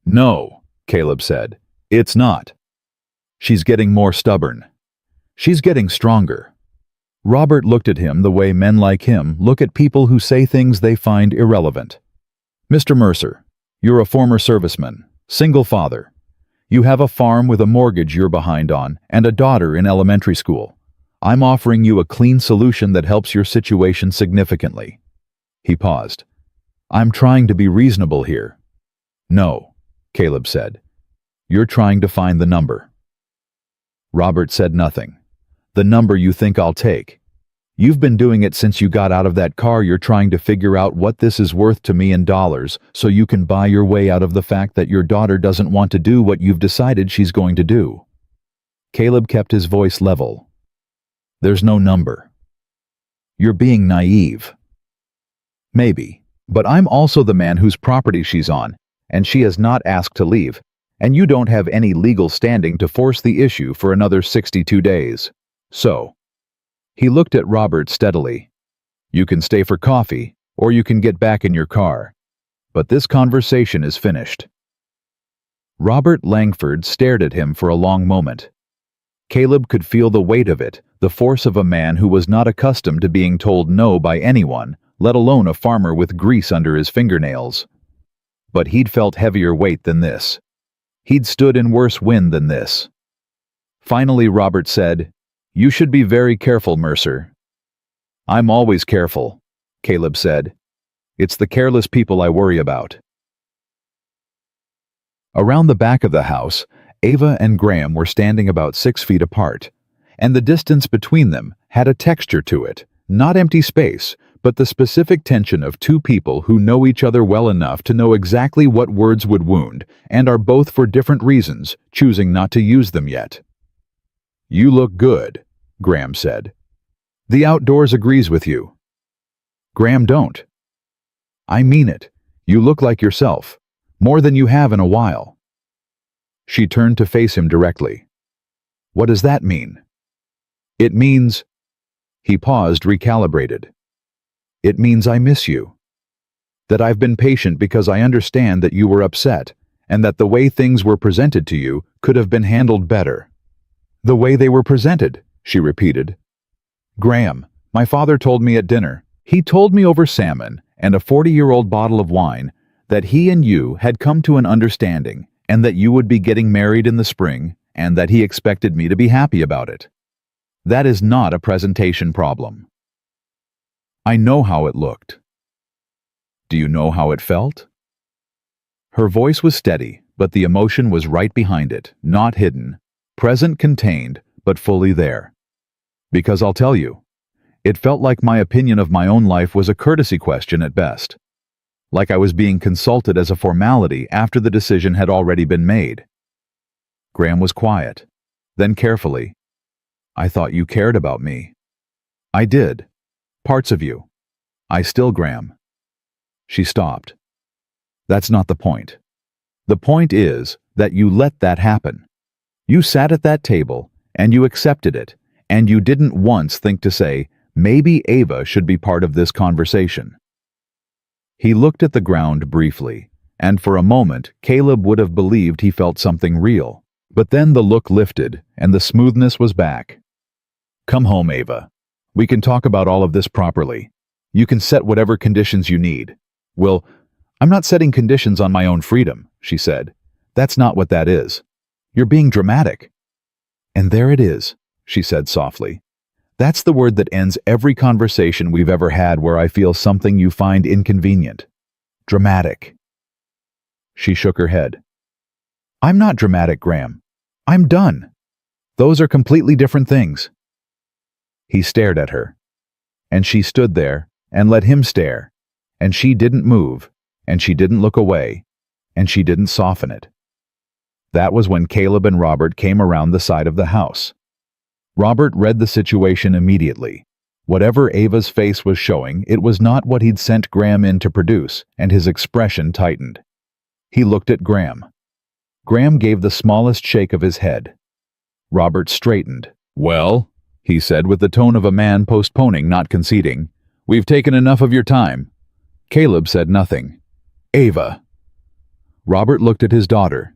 "No," Caleb said. "It's not. She's getting more stubborn. She's getting stronger." Robert looked at him the way men like him look at people who say things they find irrelevant. "Mr. Mercer, you're a former serviceman, single father. You have a farm with a mortgage you're behind on and a daughter in elementary school. I'm offering you a clean solution that helps your situation significantly." He paused. "I'm trying to be reasonable here." "No," Caleb said. "You're trying to find the number." Robert said nothing. The number you think I'll take. You've been doing it since you got out of that car. You're trying to figure out what this is worth to me in dollars so you can buy your way out of the fact that your daughter doesn't want to do what you've decided she's going to do. Caleb kept his voice level. There's no number. You're being naive. Maybe, but I'm also the man whose property she's on, and she has not asked to leave, and you don't have any legal standing to force the issue for another 62 days. So, he looked at Robert steadily. You can stay for coffee, or you can get back in your car. But this conversation is finished. Robert Langford stared at him for a long moment. Caleb could feel the weight of it, the force of a man who was not accustomed to being told no by anyone, let alone a farmer with grease under his fingernails. But he'd felt heavier weight than this. He'd stood in worse wind than this. Finally, Robert said, You should be very careful, Mercer. I'm always careful, Caleb said. It's the careless people I worry about. Around the back of the house, Ava and Graham were standing about 6 feet apart, and the distance between them had a texture to it, not empty space, but the specific tension of two people who know each other well enough to know exactly what words would wound, and are both for different reasons choosing not to use them yet. You look good, Graham said. The outdoors agrees with you. Graham, don't. I mean it. You look like yourself, more than you have in a while. She turned to face him directly. What does that mean? It means... He paused, recalibrated. It means I miss you. That I've been patient because I understand that you were upset, and that the way things were presented to you could have been handled better. The way they were presented, she repeated. Graham, my father told me at dinner. He told me over salmon and a 40-year-old bottle of wine that he and you had come to an understanding and that you would be getting married in the spring and that he expected me to be happy about it. That is not a presentation problem. I know how it looked. Do you know how it felt? Her voice was steady, but the emotion was right behind it, not hidden, present, contained, but fully there. Because I'll tell you, it felt like my opinion of my own life was a courtesy question at best. Like I was being consulted as a formality after the decision had already been made. Graham was quiet. Then carefully, I thought you cared about me. I did. Parts of you. I still, Graham. She stopped. That's not the point. The point is that you let that happen. You sat at that table, and you accepted it, and you didn't once think to say, maybe Ava should be part of this conversation. He looked at the ground briefly, and for a moment Caleb would have believed he felt something real. But then the look lifted, and the smoothness was back. Come home, Ava. We can talk about all of this properly. You can set whatever conditions you need. Well, I'm not setting conditions on my own freedom, she said. That's not what that is. You're being dramatic. And there it is, she said softly. That's the word that ends every conversation we've ever had where I feel something you find inconvenient. Dramatic. She shook her head. I'm not dramatic, Graham. I'm done. Those are completely different things. He stared at her, and she stood there and let him stare, and she didn't move, and she didn't look away, and she didn't soften it. That was when Caleb and Robert came around the side of the house. Robert read the situation immediately. Whatever Ava's face was showing, it was not what he'd sent Graham in to produce, and his expression tightened. He looked at Graham. Graham gave the smallest shake of his head. Robert straightened. Well, he said with the tone of a man postponing, not conceding, we've taken enough of your time. Caleb said nothing. Ava. Robert looked at his daughter.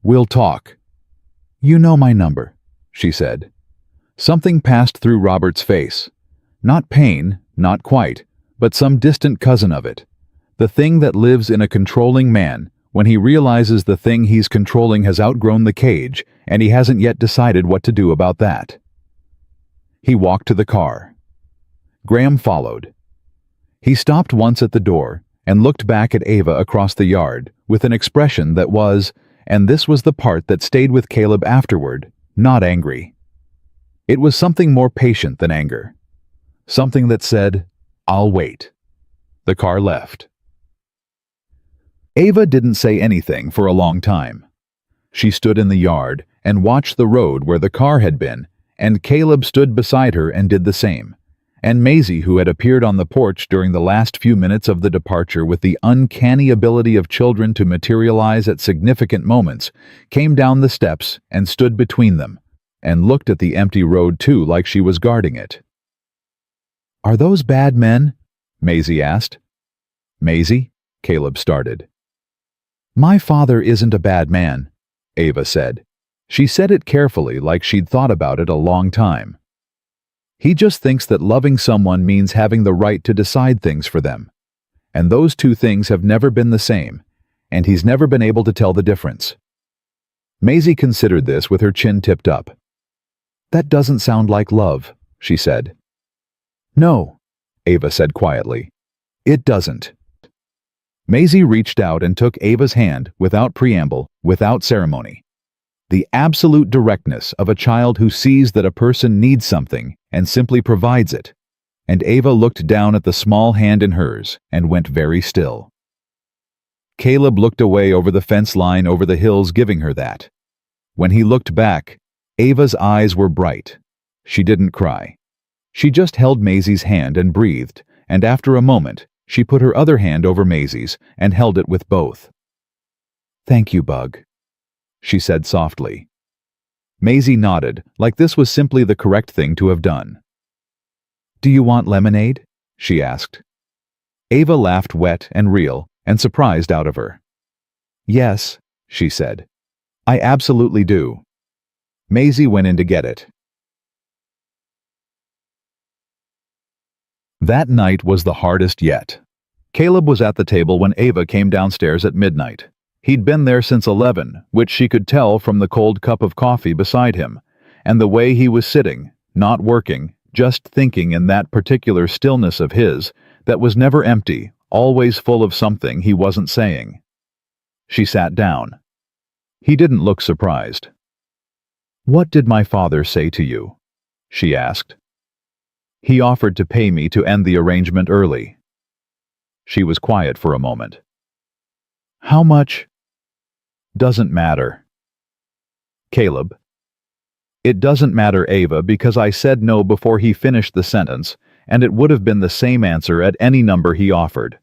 We'll talk. You know my number, she said. Something passed through Robert's face. Not pain, not quite, but some distant cousin of it. The thing that lives in a controlling man when he realizes the thing he's controlling has outgrown the cage and he hasn't yet decided what to do about that. He walked to the car. Graham followed. He stopped once at the door and looked back at Ava across the yard with an expression that was, and this was the part that stayed with Caleb afterward, not angry. It was something more patient than anger. Something that said, "I'll wait." The car left. Ava didn't say anything for a long time. She stood in the yard and watched the road where the car had been, and Caleb stood beside her and did the same. And Maisie, who had appeared on the porch during the last few minutes of the departure with the uncanny ability of children to materialize at significant moments, came down the steps and stood between them, and looked at the empty road too, like she was guarding it. "Are those bad men?" Maisie asked. "Maisie?" Caleb started. "My father isn't a bad man," Ava said. She said it carefully, like she'd thought about it a long time. "He just thinks that loving someone means having the right to decide things for them. And those two things have never been the same, and he's never been able to tell the difference." Maisie considered this with her chin tipped up. "That doesn't sound like love," she said. "No," Ava said quietly. "It doesn't." Maisie reached out and took Ava's hand without preamble, without ceremony. The absolute directness of a child who sees that a person needs something and simply provides it. And Ava looked down at the small hand in hers and went very still. Caleb looked away over the fence line over the hills, giving her that. When he looked back, Ava's eyes were bright. She didn't cry. She just held Maisie's hand and breathed, and after a moment, she put her other hand over Maisie's and held it with both. "Thank you, Bug," she said softly. Maisie nodded, like this was simply the correct thing to have done. "Do you want lemonade?" she asked. Ava laughed wet and real and surprised out of her. "Yes," she said. "I absolutely do." Maisie went in to get it. That night was the hardest yet. Caleb was at the table when Ava came downstairs at midnight. He'd been there since 11, which she could tell from the cold cup of coffee beside him, and the way he was sitting, not working, just thinking in that particular stillness of his that was never empty, always full of something he wasn't saying. She sat down. He didn't look surprised. "What did my father say to you?" she asked. "He offered to pay me to end the arrangement early." She was quiet for a moment. "How much?" "Doesn't matter." "Caleb." "It doesn't matter, Ava, because I said no before he finished the sentence, and it would have been the same answer at any number he offered."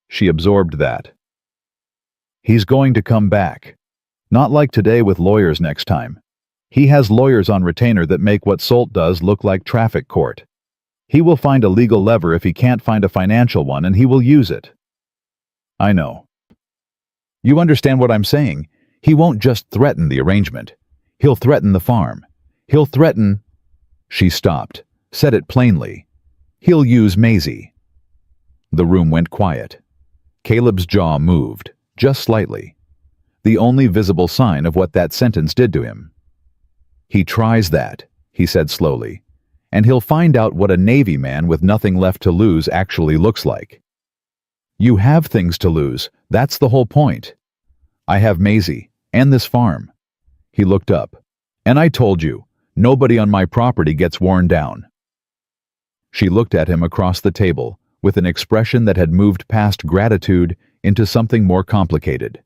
She absorbed that. "He's going to come back. Not like today with lawyers next time. He has lawyers on retainer that make what Salt does look like traffic court. He will find a legal lever if he can't find a financial one, and he will use it." "I know." "You understand what I'm saying? He won't just threaten the arrangement. He'll threaten the farm. He'll threaten—" She stopped, said it plainly. "He'll use Maisie." The room went quiet. Caleb's jaw moved, just slightly. The only visible sign of what that sentence did to him. "He tries that," he said slowly, "and he'll find out what a Navy man with nothing left to lose actually looks like. You have things to lose, that's the whole point. I have Maisie, and this farm." He looked up. "And I told you, nobody on my property gets worn down." She looked at him across the table, with an expression that had moved past gratitude into something more complicated.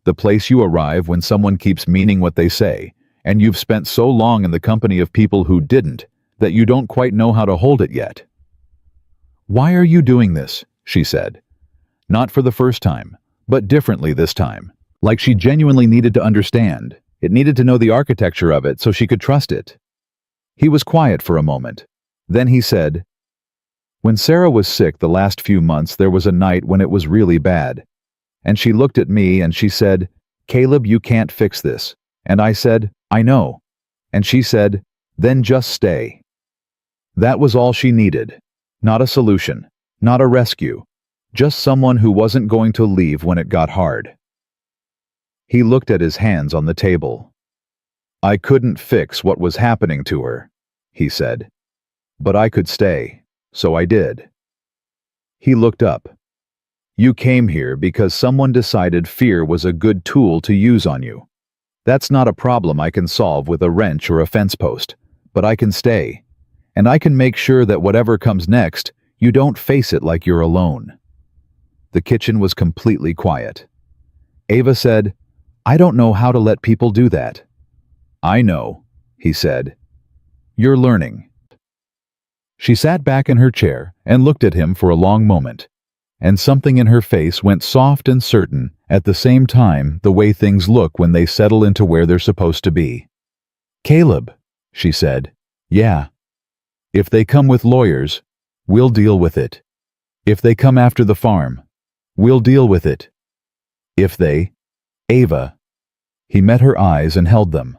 The place you arrive when someone keeps meaning what they say, and you've spent so long in the company of people who didn't, that you don't quite know how to hold it yet. "Why are you doing this?" she said. Not for the first time, but differently this time, like she genuinely needed to understand. It needed to know the architecture of it so she could trust it. He was quiet for a moment. Then he said, "When Sarah was sick the last few months, there was a night when it was really bad. And she looked at me and she said, 'Caleb, you can't fix this.' And I said, 'I know.' And she said, 'Then just stay.' That was all she needed. Not a solution, not a rescue, just someone who wasn't going to leave when it got hard." He looked at his hands on the table. "I couldn't fix what was happening to her," he said. "But I could stay, so I did." He looked up. "You came here because someone decided fear was a good tool to use on you. That's not a problem I can solve with a wrench or a fence post, but I can stay. And I can make sure that whatever comes next, you don't face it like you're alone." The kitchen was completely quiet. Ava said, "I don't know how to let people do that." "I know," he said. "You're learning." She sat back in her chair and looked at him for a long moment, and something in her face went soft and certain at the same time, the way things look when they settle into where they're supposed to be. "Caleb," she said. "Yeah. If they come with lawyers, we'll deal with it. If they come after the farm, we'll deal with it. If they—" "Ava." He met her eyes and held them.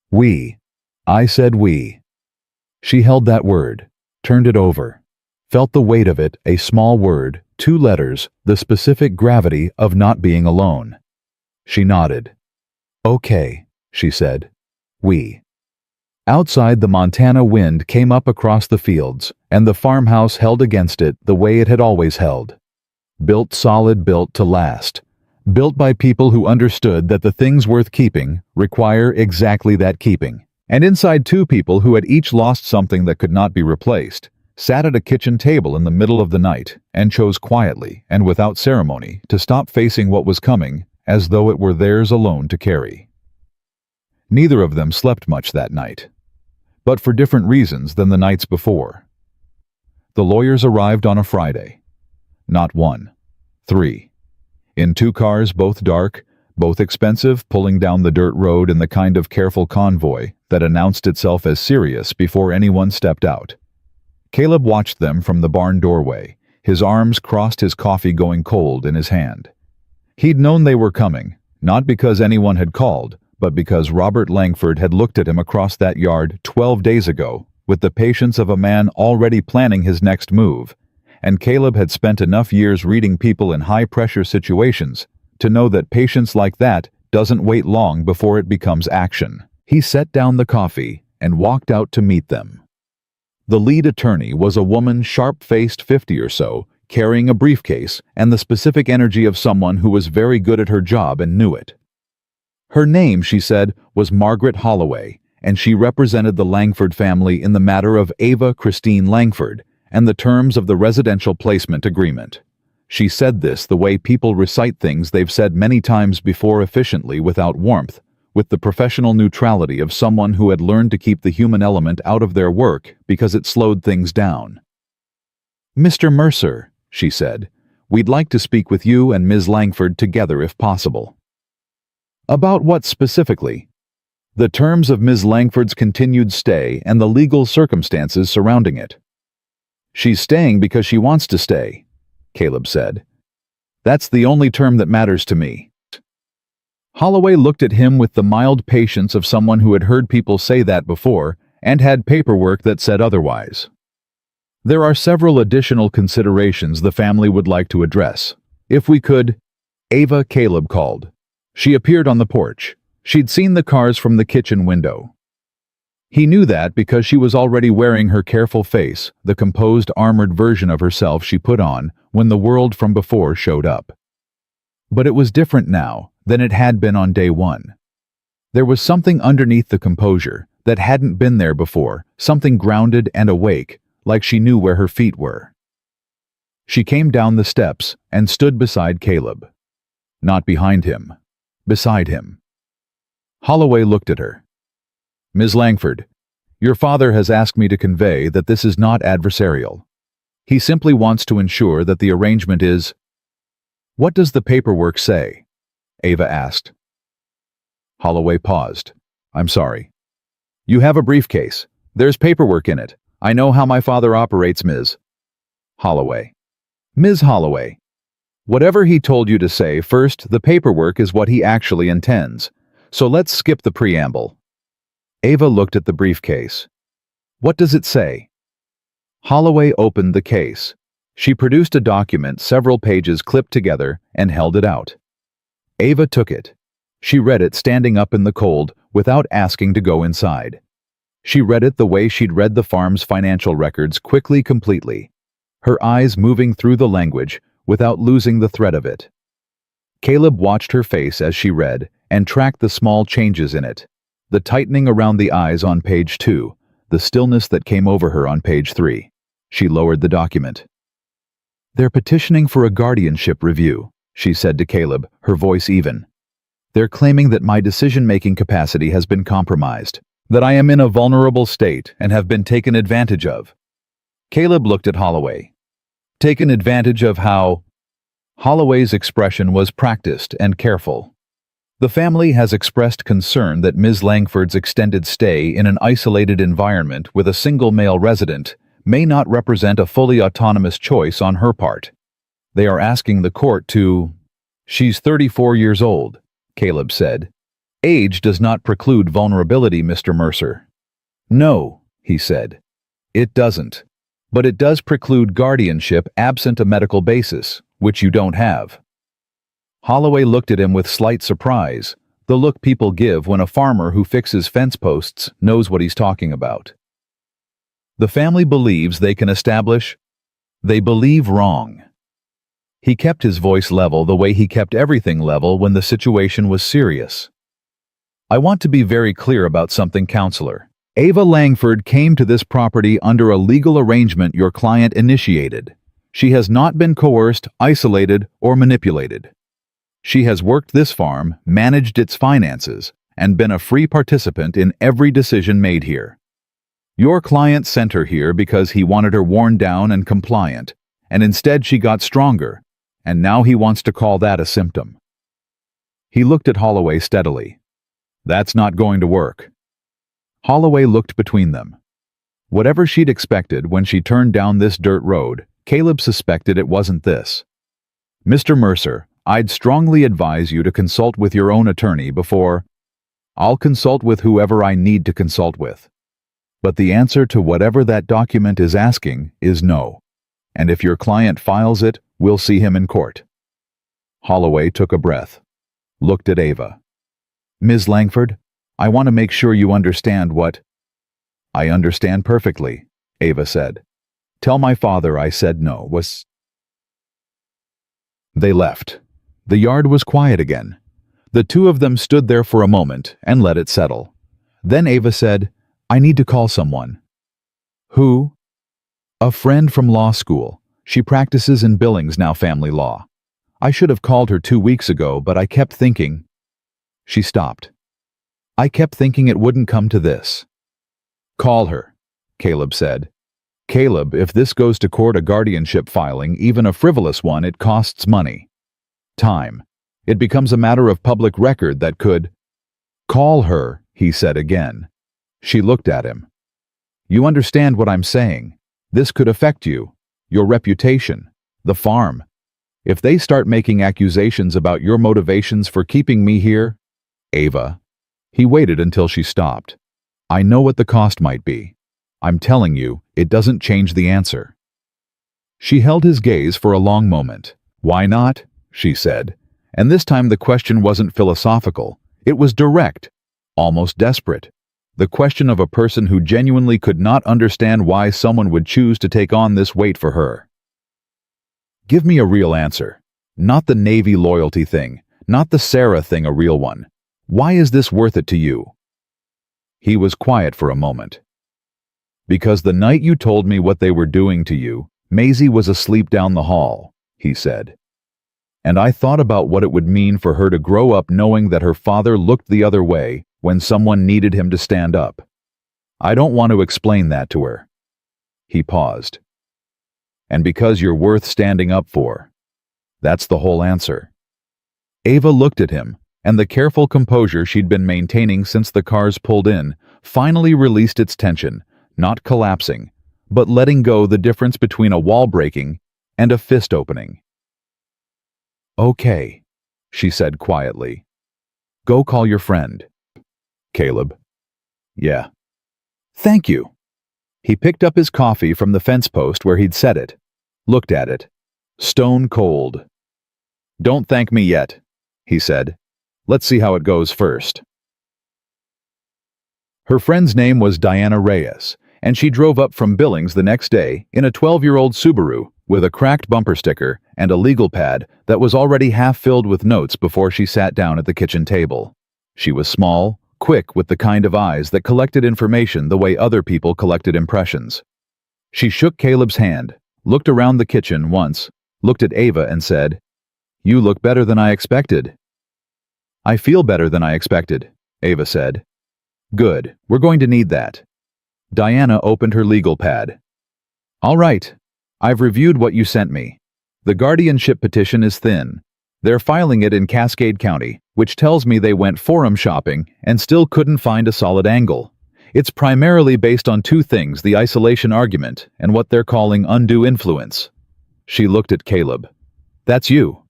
"We." I said we. She held that word, turned it over, felt the weight of it, a small word, 2 letters, the specific gravity of not being alone. She nodded. "Okay," she said. "We." Outside, the Montana wind came up across the fields, and the farmhouse held against it the way it had always held. Built solid, built to last. Built by people who understood that the things worth keeping require exactly that keeping. And inside 2 people who had each lost something that could not be replaced, sat at a kitchen table in the middle of the night and chose quietly and without ceremony to stop facing what was coming as though it were theirs alone to carry. Neither of them slept much that night, but for different reasons than the nights before. The lawyers arrived on a Friday. Not 1, 3. In 2 cars, both dark, both expensive, pulling down the dirt road in the kind of careful convoy that announced itself as serious before anyone stepped out. Caleb watched them from the barn doorway, his arms crossed, his coffee going cold in his hand. He'd known they were coming, not because anyone had called, but because Robert Langford had looked at him across that yard 12 days ago with the patience of a man already planning his next move, and Caleb had spent enough years reading people in high-pressure situations to know that patience like that doesn't wait long before it becomes action. He set down the coffee and walked out to meet them. The lead attorney was a woman, sharp-faced, 50 or so, carrying a briefcase and the specific energy of someone who was very good at her job and knew it. Her name, she said, was Margaret Holloway, and she represented the Langford family in the matter of Ava Christine Langford and the terms of the residential placement agreement. She said this the way people recite things they've said many times before, efficiently, without warmth, with the professional neutrality of someone who had learned to keep the human element out of their work because it slowed things down. "Mr. Mercer," she said, "we'd like to speak with you and Ms. Langford together if possible." "About what specifically?" "The terms of Ms. Langford's continued stay and the legal circumstances surrounding it." "She's staying because she wants to stay," Caleb said. "That's the only term that matters to me." Holloway looked at him with the mild patience of someone who had heard people say that before and had paperwork that said otherwise. "There are several additional considerations the family would like to address. If we could—" Ava, Caleb called. She appeared on the porch. She'd seen the cars from the kitchen window. He knew that because she was already wearing her careful face, the composed, armored version of herself she put on when the world from before showed up. But it was different now than it had been on day 1. There was something underneath the composure that hadn't been there before, something grounded and awake, like she knew where her feet were. She came down the steps and stood beside Caleb. Not behind him, beside him. Holloway looked at her. "Ms. Langford, your father has asked me to convey that this is not adversarial. He simply wants to ensure that the arrangement is—" "What does the paperwork say?" Ava asked. Holloway paused. "I'm sorry. You have a briefcase. There's paperwork in it. I know how my father operates, Ms. Holloway." "Ms. Holloway, whatever he told you to say first, the paperwork is what he actually intends. So let's skip the preamble." Ava looked at the briefcase. "What does it say?" Holloway opened the case. She produced a document, several pages clipped together, and held it out. Ava took it. She read it standing up in the cold without asking to go inside. She read it the way she'd read the farm's financial records, quickly, completely, her eyes moving through the language without losing the thread of it. Caleb watched her face as she read, and tracked the small changes in it. The tightening around the eyes on page 2, the stillness that came over her on page 3. She lowered the document. "They're petitioning for a guardianship review," she said to Caleb, her voice even. "They're claiming that my decision-making capacity has been compromised, that I am in a vulnerable state and have been taken advantage of." Caleb looked at Holloway. "Taken advantage of how?" Holloway's expression was practiced and careful. "The family has expressed concern that Ms. Langford's extended stay in an isolated environment with a single male resident may not represent a fully autonomous choice on her part. They are asking the court to—" "She's 34 years old," Caleb said. "Age does not preclude vulnerability, Mr. Mercer." "No," he said. "It doesn't. But it does preclude guardianship absent a medical basis, which you don't have." Holloway looked at him with slight surprise, the look people give when a farmer who fixes fence posts knows what he's talking about. "The family believes they can establish—" "They believe wrong." He kept his voice level the way he kept everything level when the situation was serious. "I want to be very clear about something, Counselor. Ava Langford came to this property under a legal arrangement your client initiated. She has not been coerced, isolated, or manipulated. She has worked this farm, managed its finances, and been a free participant in every decision made here. Your client sent her here because he wanted her worn down and compliant, and instead she got stronger, and now he wants to call that a symptom." He looked at Holloway steadily. "That's not going to work." Holloway looked between them. Whatever she'd expected when she turned down this dirt road, Caleb suspected it wasn't this. "Mr. Mercer, I'd strongly advise you to consult with your own attorney before—" "I'll consult with whoever I need to consult with. But the answer to whatever that document is asking is no. And if your client files it, we'll see him in court." Holloway took a breath, looked at Ava. "Ms. Langford, I want to make sure you understand what—" "I understand perfectly," Ava said. "Tell my father I said no was—" They left. The yard was quiet again. The two of them stood there for a moment and let it settle. Then Ava said, "I need to call someone." "Who?" "A friend from law school. She practices in Billings now, family law. I should have called her 2 weeks ago, but I kept thinking—" She stopped. "I kept thinking it wouldn't come to this." "Call her," Caleb said. "Caleb, if this goes to court, a guardianship filing, even a frivolous one, it costs money. Time. It becomes a matter of public record that could—" "Call her," he said again. She looked at him. "You understand what I'm saying? This could affect you, your reputation, the farm. If they start making accusations about your motivations for keeping me here—" "Ava." He waited until she stopped. "I know what the cost might be. I'm telling you, it doesn't change the answer." She held his gaze for a long moment. "Why not?" she said. And this time the question wasn't philosophical. It was direct, almost desperate. The question of a person who genuinely could not understand why someone would choose to take on this weight for her. "Give me a real answer. Not the Navy loyalty thing, not the Sarah thing, a real one. Why is this worth it to you?" He was quiet for a moment. "Because the night you told me what they were doing to you, Maisie was asleep down the hall," he said. "And I thought about what it would mean for her to grow up knowing that her father looked the other way when someone needed him to stand up. I don't want to explain that to her." He paused. "And because you're worth standing up for. That's the whole answer." Ava looked at him, and the careful composure she'd been maintaining since the cars pulled in finally released its tension, not collapsing, but letting go the difference between a wall breaking and a fist opening. "Okay," she said quietly. "Go call your friend." "Caleb." "Yeah." "Thank you." He picked up his coffee from the fence post where he'd set it, looked at it. Stone cold. "Don't thank me yet," he said. "Let's see how it goes first." Her friend's name was Diana Reyes, and she drove up from Billings the next day in a 12-year-old Subaru with a cracked bumper sticker and a legal pad that was already half filled with notes before she sat down at the kitchen table. She was small, quick with the kind of eyes that collected information the way other people collected impressions. She shook Caleb's hand, looked around the kitchen once, looked at Ava and said, "You look better than I expected." "I feel better than I expected," Ava said. "Good, we're going to need that." Diana opened her legal pad. "All right, I've reviewed what you sent me. The guardianship petition is thin. They're filing it in Cascade County, which tells me they went forum shopping and still couldn't find a solid angle. It's primarily based on two things: the isolation argument and what they're calling undue influence." She looked at Caleb. "That's you."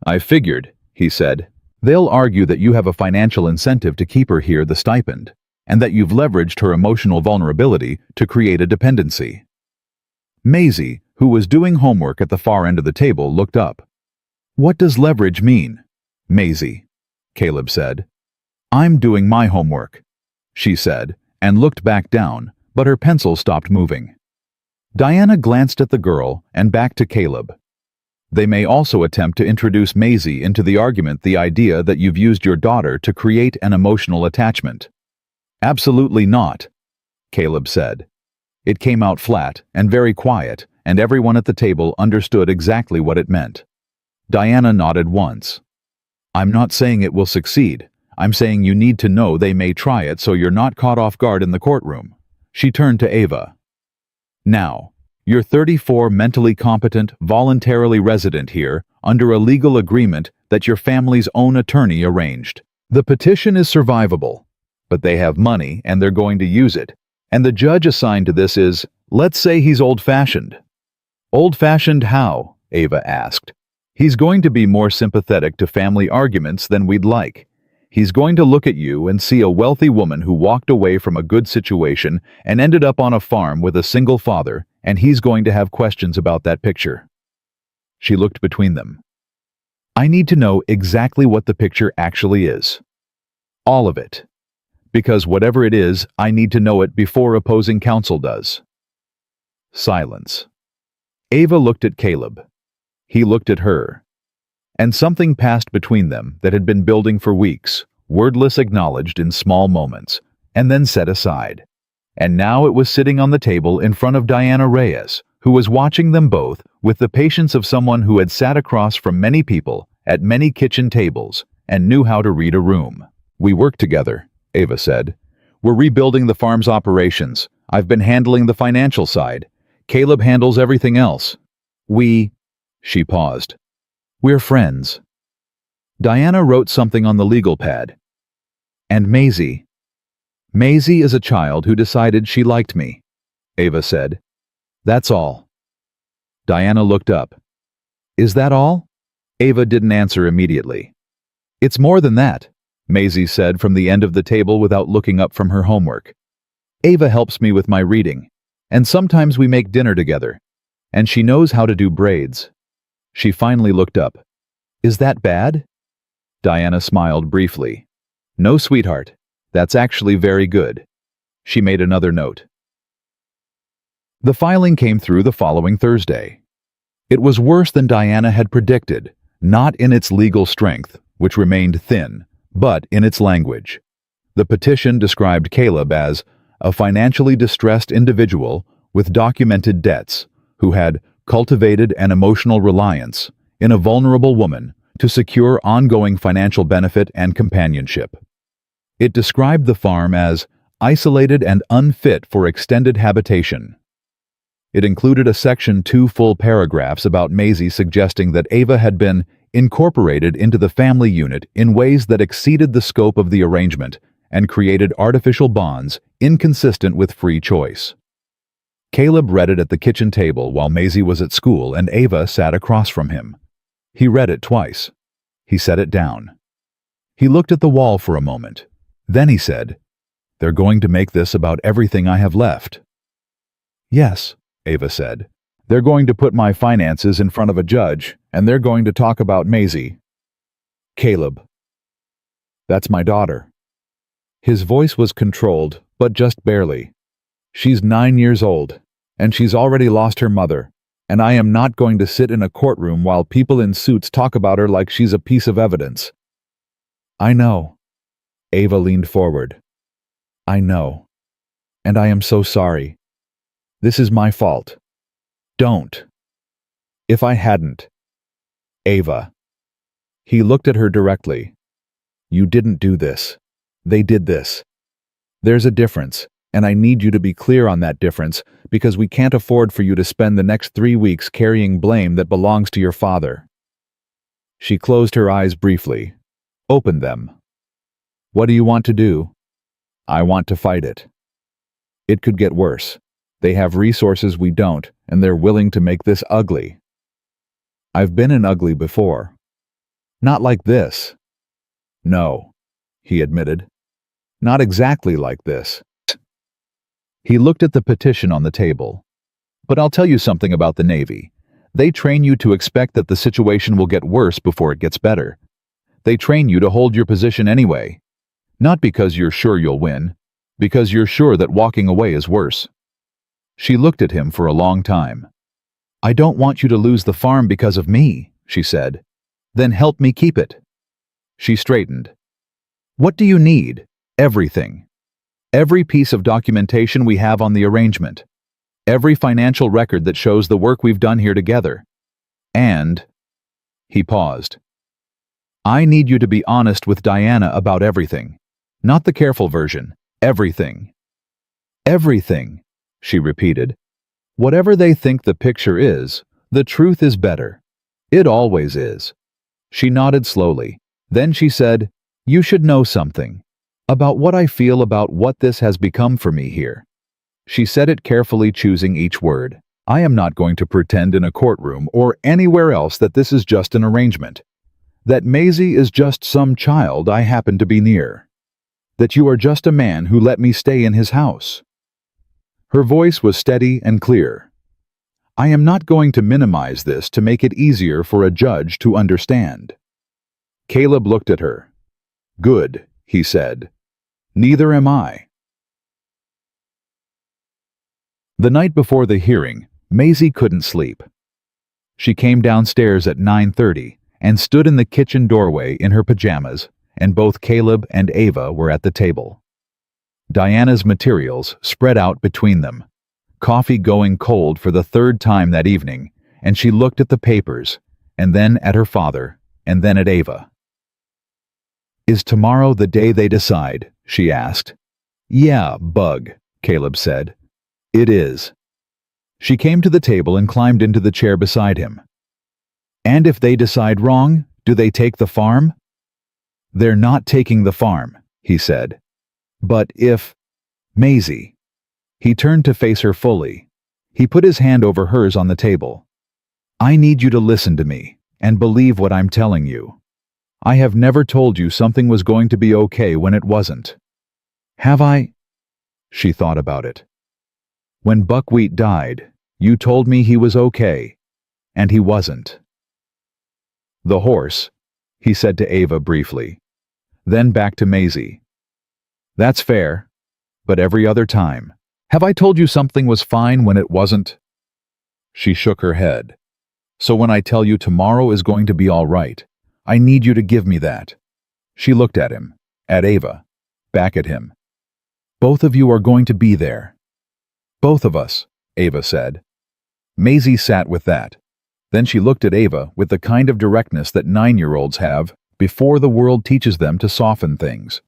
"I figured," he said. "They'll argue that you have a financial incentive to keep her here, the stipend, and that you've leveraged her emotional vulnerability to create a dependency." Maisie, who was doing homework at the far end of the table, looked up. "What does leverage mean?" "Maisie," Caleb said. "I'm doing my homework," she said, and looked back down, but her pencil stopped moving. Diana glanced at the girl and back to Caleb. "They may also attempt to introduce Maisie into the argument, the idea that you've used your daughter to create an emotional attachment." "Absolutely not," Caleb said. It came out flat and very quiet, and everyone at the table understood exactly what it meant. Diana nodded once. "I'm not saying it will succeed. I'm saying you need to know they may try it so you're not caught off guard in the courtroom." She turned to Ava. "Now, you're 34, mentally competent, voluntarily resident here, under a legal agreement that your family's own attorney arranged. The petition is survivable, but they have money and they're going to use it. And the judge assigned to this is, let's say he's old-fashioned." "Old-fashioned how?" Ava asked. "He's going to be more sympathetic to family arguments than we'd like. He's going to look at you and see a wealthy woman who walked away from a good situation and ended up on a farm with a single father, and he's going to have questions about that picture." She looked between them. "I need to know exactly what the picture actually is. All of it. Because whatever it is, I need to know it before opposing counsel does." Silence. Ava looked at Caleb. He looked at her. And something passed between them that had been building for weeks, wordless, acknowledged in small moments, and then set aside. And now it was sitting on the table in front of Diana Reyes, who was watching them both with the patience of someone who had sat across from many people at many kitchen tables and knew how to read a room. "We work together," Ava said. "We're rebuilding the farm's operations. I've been handling the financial side. Caleb handles everything else. She paused. "We're friends." Diana wrote something on the legal pad. "And Maisie. Maisie is a child who decided she liked me," Ava said. "That's all." Diana looked up. "Is that all?" Ava didn't answer immediately. "It's more than that," Maisie said from the end of the table without looking up from her homework. "Ava helps me with my reading, and sometimes we make dinner together, and she knows how to do braids." She finally looked up. "Is that bad?" Diana smiled briefly. "No, sweetheart. That's actually very good." She made another note. The filing came through the following Thursday. It was worse than Diana had predicted, not in its legal strength, which remained thin, but in its language. The petition described Caleb as a financially distressed individual with documented debts who had cultivated an emotional reliance in a vulnerable woman to secure ongoing financial benefit and companionship. It described the farm as isolated and unfit for extended habitation. It included a section 2 full paragraphs about Maisie suggesting that Ava had been incorporated into the family unit in ways that exceeded the scope of the arrangement and created artificial bonds inconsistent with free choice. Caleb read it at the kitchen table while Maisie was at school and Ava sat across from him. He read it twice. He set it down. He looked at the wall for a moment. Then he said, "They're going to make this about everything I have left." "Yes," Ava said. "They're going to put my finances in front of a judge, and they're going to talk about Maisie." "Caleb. That's my daughter." His voice was controlled, but just barely. "She's 9 years old, and she's already lost her mother, and I am not going to sit in a courtroom while people in suits talk about her like she's a piece of evidence." "I know." Ava leaned forward. I know. And I am so sorry. This is my fault. Don't. If I hadn't. Ava. He looked at her directly. You didn't do this. They did this. There's a difference, and I need you to be clear on that difference because we can't afford for you to spend the next 3 weeks carrying blame that belongs to your father. She closed her eyes briefly, opened them. What do you want to do? I want to fight it. It could get worse. They have resources we don't, and they're willing to make this ugly. I've been in ugly before. Not like this. No, he admitted. Not exactly like this. He looked at the petition on the table. But I'll tell you something about the Navy. They train you to expect that the situation will get worse before it gets better. They train you to hold your position anyway. Not because you're sure you'll win, because you're sure that walking away is worse. She looked at him for a long time. I don't want you to lose the farm because of me, she said. Then help me keep it. She straightened. What do you need? Everything. Every piece of documentation we have on the arrangement. Every financial record that shows the work we've done here together. And... He paused. I need you to be honest with Diana about everything. Not the careful version. Everything. Everything, she repeated. Whatever they think the picture is, the truth is better. It always is. She nodded slowly. Then she said, You should know something. About what I feel about what this has become for me here. She said it carefully, choosing each word. I am not going to pretend in a courtroom or anywhere else that this is just an arrangement. That Maisie is just some child I happen to be near. That you are just a man who let me stay in his house. Her voice was steady and clear. I am not going to minimize this to make it easier for a judge to understand. Caleb looked at her. Good, he said. Neither am I. The night before the hearing, Maisie couldn't sleep. She came downstairs at 9:30 and stood in the kitchen doorway in her pajamas, and both Caleb and Ava were at the table. Diana's materials spread out between them, coffee going cold for the 3rd time that evening, and she looked at the papers, and then at her father, and then at Ava. Is tomorrow the day they decide? She asked. Yeah, bug, Caleb said. It is. She came to the table and climbed into the chair beside him. And if they decide wrong, do they take the farm? They're not taking the farm, he said. But if... Maisie. He turned to face her fully. He put his hand over hers on the table. I need you to listen to me, and believe what I'm telling you. I have never told you something was going to be okay when it wasn't. Have I? She thought about it. When Buckwheat died, you told me he was okay, and he wasn't. The horse, he said to Ava briefly. Then back to Maisie. That's fair, but every other time. Have I told you something was fine when it wasn't? She shook her head. So when I tell you tomorrow is going to be all right, I need you to give me that. She looked at him, at Ava, back at him. Both of you are going to be there. Both of us, Ava said. Maisie sat with that. Then she looked at Ava with the kind of directness that 9-year-olds have before the world teaches them to soften things.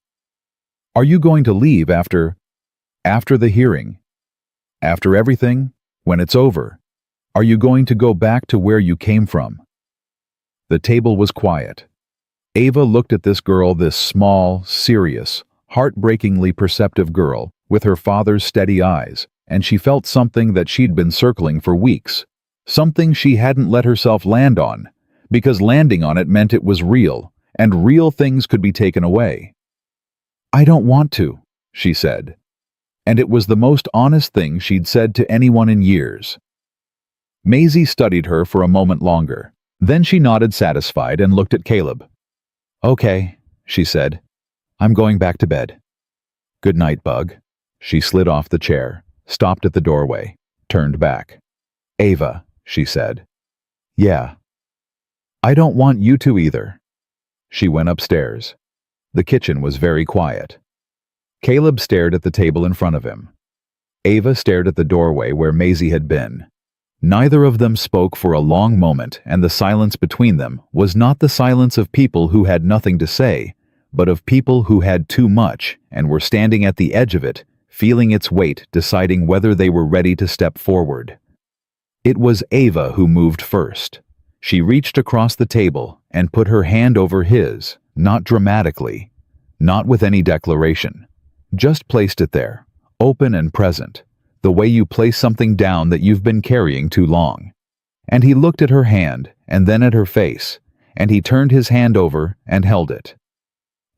Are you going to leave after the hearing? After everything? When it's over? Are you going to go back to where you came from? The table was quiet. Ava looked at this girl, this small, serious, heartbreakingly perceptive girl, with her father's steady eyes, and she felt something that she'd been circling for weeks, something she hadn't let herself land on, because landing on it meant it was real, and real things could be taken away. I don't want to, she said. And it was the most honest thing she'd said to anyone in years. Maisie studied her for a moment longer. Then she nodded satisfied and looked at Caleb. Okay, she said. I'm going back to bed. Good night, Bug. She slid off the chair, stopped at the doorway, turned back. Ava, she said. Yeah. I don't want you to either. She went upstairs. The kitchen was very quiet. Caleb stared at the table in front of him. Ava stared at the doorway where Maisie had been. Neither of them spoke for a long moment, and the silence between them was not the silence of people who had nothing to say, but of people who had too much and were standing at the edge of it, feeling its weight, deciding whether they were ready to step forward. It was Ava who moved first. She reached across the table and put her hand over his, not dramatically, not with any declaration. Just placed it there, open and present, the way you place something down that you've been carrying too long. And he looked at her hand, and then at her face, and he turned his hand over and held it.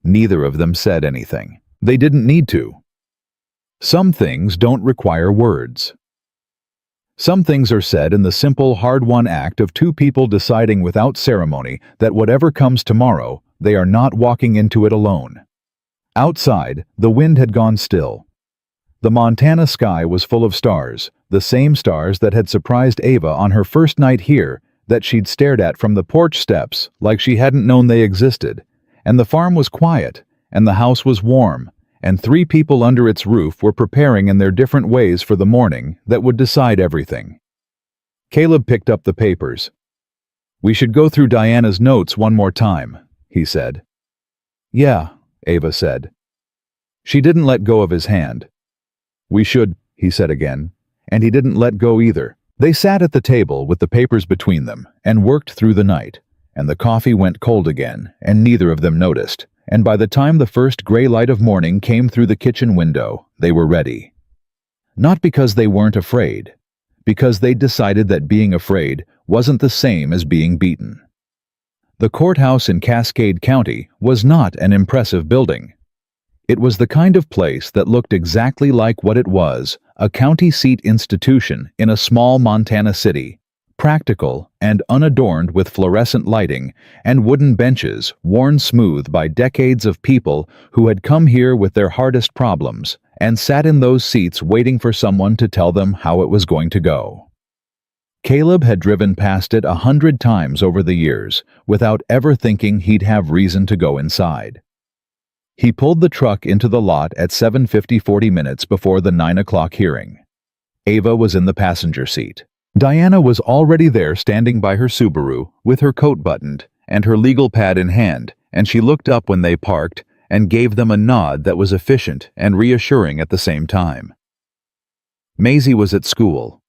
Neither of them said anything. They didn't need to. Some things don't require words. Some things are said in the simple, hard-won act of two people deciding without ceremony that whatever comes tomorrow, they are not walking into it alone. Outside, the wind had gone still. The Montana sky was full of stars, the same stars that had surprised Ava on her first night here, that she'd stared at from the porch steps like she hadn't known they existed, and the farm was quiet, and the house was warm, and 3 people under its roof were preparing in their different ways for the morning that would decide everything. Caleb picked up the papers. "We should go through Diana's notes one more time," he said. "Yeah," Ava said. She didn't let go of his hand. "We should," he said again, and he didn't let go either. They sat at the table with the papers between them and worked through the night, and the coffee went cold again, and neither of them noticed, and by the time the first gray light of morning came through the kitchen window, they were ready. Not because they weren't afraid, because they'd decided that being afraid wasn't the same as being beaten. The courthouse in Cascade County was not an impressive building. It was the kind of place that looked exactly like what it was, a county seat institution in a small Montana city, practical and unadorned with fluorescent lighting and wooden benches worn smooth by decades of people who had come here with their hardest problems and sat in those seats waiting for someone to tell them how it was going to go. Caleb had driven past it 100 times over the years without ever thinking he'd have reason to go inside. He pulled the truck into the lot at 7:50, 40 minutes before the 9 o'clock hearing. Ava was in the passenger seat. Diana was already there standing by her Subaru with her coat buttoned and her legal pad in hand, and she looked up when they parked and gave them a nod that was efficient and reassuring at the same time. Maisie was at school.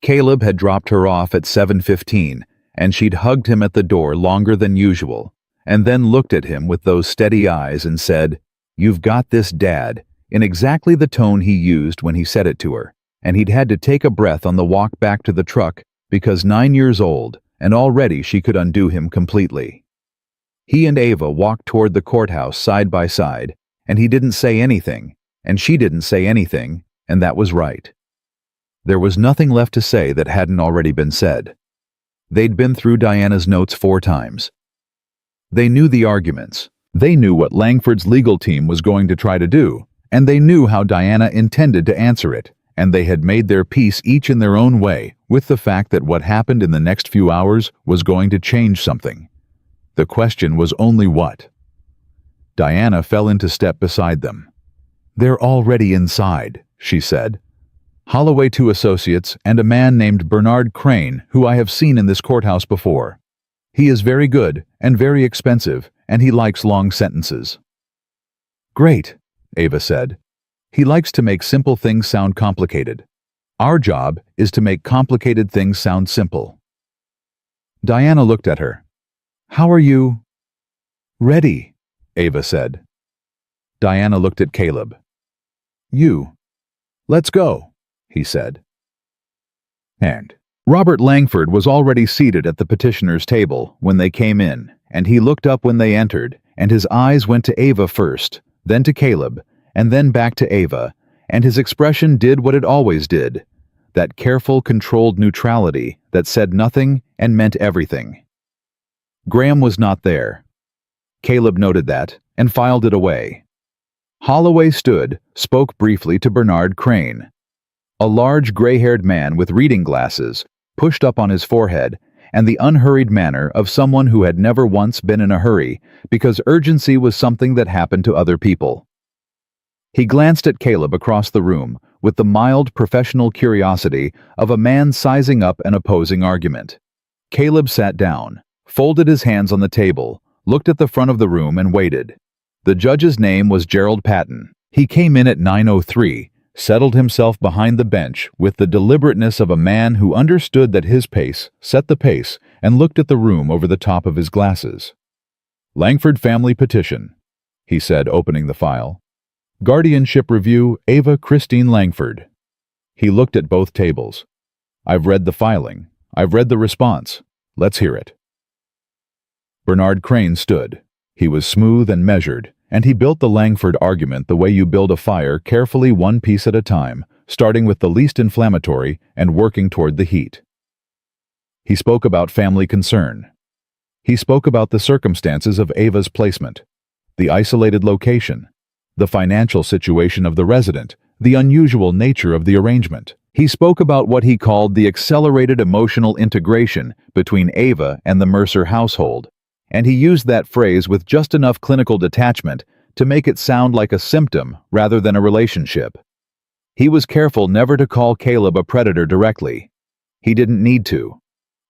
Caleb had dropped her off at 7:15, and she'd hugged him at the door longer than usual, and then looked at him with those steady eyes and said, "You've got this, Dad," in exactly the tone he used when he said it to her, and he'd had to take a breath on the walk back to the truck because 9 years old, and already she could undo him completely. He and Ava walked toward the courthouse side by side, and he didn't say anything, and she didn't say anything, and that was right. There was nothing left to say that hadn't already been said. They'd been through Diana's notes 4 times. They knew the arguments. They knew what Langford's legal team was going to try to do, and they knew how Diana intended to answer it, and they had made their peace each in their own way with the fact that what happened in the next few hours was going to change something. The question was only what. Diana fell into step beside them. "They're already inside," she said. "Holloway 2 Associates and a man named Bernard Crane, who I have seen in this courthouse before. He is very good and very expensive, and he likes long sentences." "Great," Ava said. "He likes to make simple things sound complicated. Our job is to make complicated things sound simple." Diana looked at her. "How are you?" "Ready," Ava said. Diana looked at Caleb. "You. Let's go," he said. And Robert Langford was already seated at the petitioner's table when they came in, and he looked up when they entered, and his eyes went to Ava first, then to Caleb, and then back to Ava, and his expression did what it always did, that careful, controlled neutrality that said nothing and meant everything. Graham was not there. Caleb noted that and filed it away. Holloway stood, spoke briefly to Bernard Crane. A large gray-haired man with reading glasses, pushed up on his forehead, and the unhurried manner of someone who had never once been in a hurry, because urgency was something that happened to other people. He glanced at Caleb across the room with the mild professional curiosity of a man sizing up an opposing argument. Caleb sat down, folded his hands on the table, looked at the front of the room and waited. The judge's name was Gerald Patton. He came in at 9:03, settled himself behind the bench with the deliberateness of a man who understood that his pace set the pace, and looked at the room over the top of his glasses. "Langford family petition," he said, opening the file. "Guardianship review, Ava Christine Langford." He looked at both tables. "I've read the filing. I've read the response. Let's hear it." Bernard Crane stood. He was smooth and measured, and he built the Langford argument the way you build a fire, carefully, one piece at a time, starting with the least inflammatory and working toward the heat. He spoke about family concern. He spoke about the circumstances of Ava's placement, the isolated location, the financial situation of the resident, the unusual nature of the arrangement. He spoke about what he called the accelerated emotional integration between Ava and the Mercer household, and he used that phrase with just enough clinical detachment to make it sound like a symptom rather than a relationship. He was careful never to call Caleb a predator directly. He didn't need to.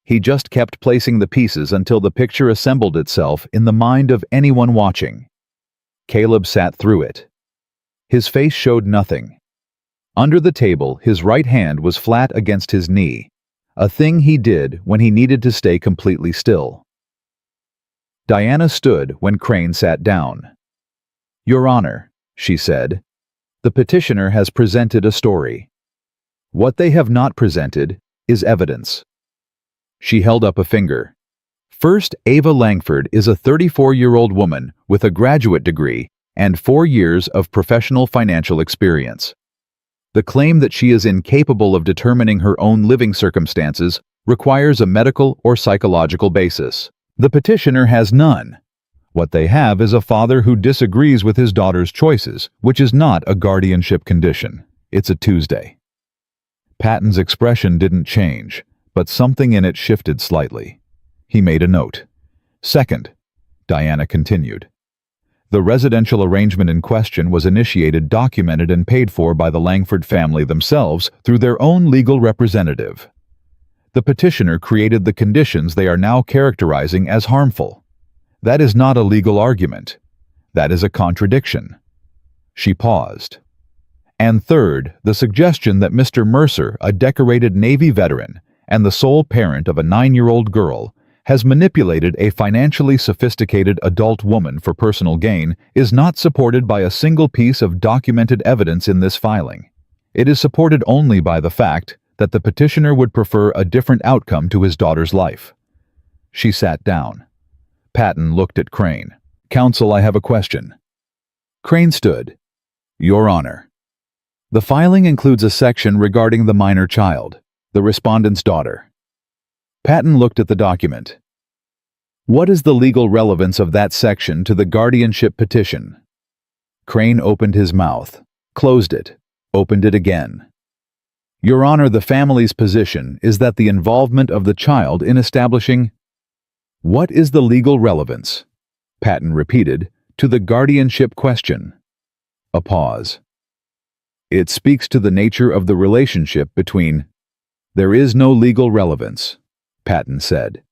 He just kept placing the pieces until the picture assembled itself in the mind of anyone watching. Caleb sat through it. His face showed nothing. Under the table, his right hand was flat against his knee, a thing he did when he needed to stay completely still. Diana stood when Crane sat down. "Your Honor," she said, "the petitioner has presented a story. What they have not presented is evidence." She held up a finger. "First, Ava Langford is a 34-year-old woman with a graduate degree and 4 years of professional financial experience. The claim that she is incapable of determining her own living circumstances requires a medical or psychological basis. The petitioner has none. What they have is a father who disagrees with his daughter's choices, which is not a guardianship condition. It's a Tuesday." Patton's expression didn't change, but something in it shifted slightly. He made a note. "Second," Diana continued, "the residential arrangement in question was initiated, documented, and paid for by the Langford family themselves through their own legal representative. The petitioner created the conditions they are now characterizing as harmful. That is not a legal argument. That is a contradiction." She paused. "And third, the suggestion that Mr. Mercer, a decorated Navy veteran and the sole parent of a 9-year-old girl, has manipulated a financially sophisticated adult woman for personal gain is not supported by a single piece of documented evidence in this filing. It is supported only by the fact that the petitioner would prefer a different outcome to his daughter's life." She sat down. Patton looked at Crane. "Counsel, I have a question." Crane stood. "Your Honor." The filing includes a section regarding the minor child, the respondent's daughter. Patton looked at the document. "What is the legal relevance of that section to the guardianship petition?" Crane opened his mouth, closed it, opened it again. "Your Honor, the family's position is that the involvement of the child in establishing—" "What is the legal relevance?" Patton repeated, "to the guardianship question?" A pause. "It speaks to the nature of the relationship between—" "There is no legal relevance," Patton said.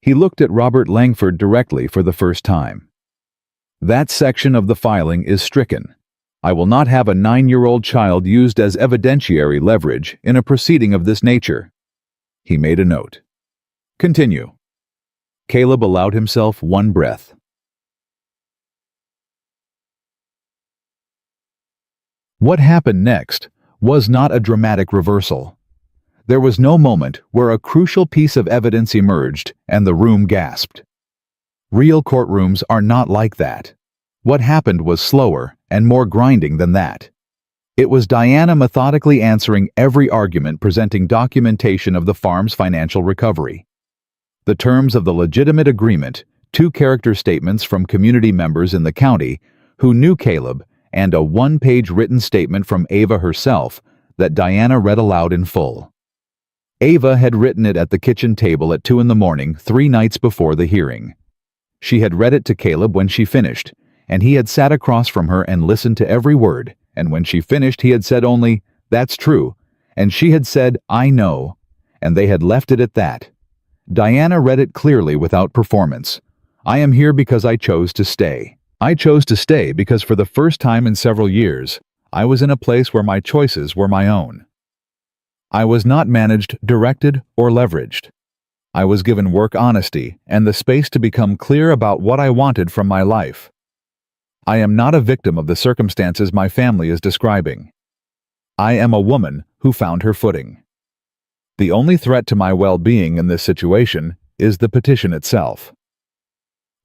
He looked at Robert Langford directly for the first time. "That section of the filing is stricken. I will not have a 9-year-old child used as evidentiary leverage in a proceeding of this nature." He made a note. "Continue." Caleb allowed himself one breath. What happened next was not a dramatic reversal. There was no moment where a crucial piece of evidence emerged and the room gasped. Real courtrooms are not like that. What happened was slower and more grinding than that. It was Diana methodically answering every argument, presenting documentation of the farm's financial recovery, the terms of the legitimate agreement, 2 character statements from community members in the county who knew Caleb, and a 1-page written statement from Ava herself that Diana read aloud in full. Ava had written it at the kitchen table at 2 in the morning, 3 nights before the hearing. She had read it to Caleb when she finished, and he had sat across from her and listened to every word, and when she finished he had said only, "That's true," and she had said, "I know," and they had left it at that. Diana read it clearly without performance. "I am here because I chose to stay. I chose to stay because for the first time in several years, I was in a place where my choices were my own. I was not managed, directed, or leveraged. I was given work honesty and the space to become clear about what I wanted from my life. I am not a victim of the circumstances my family is describing. I am a woman who found her footing. The only threat to my well-being in this situation is the petition itself."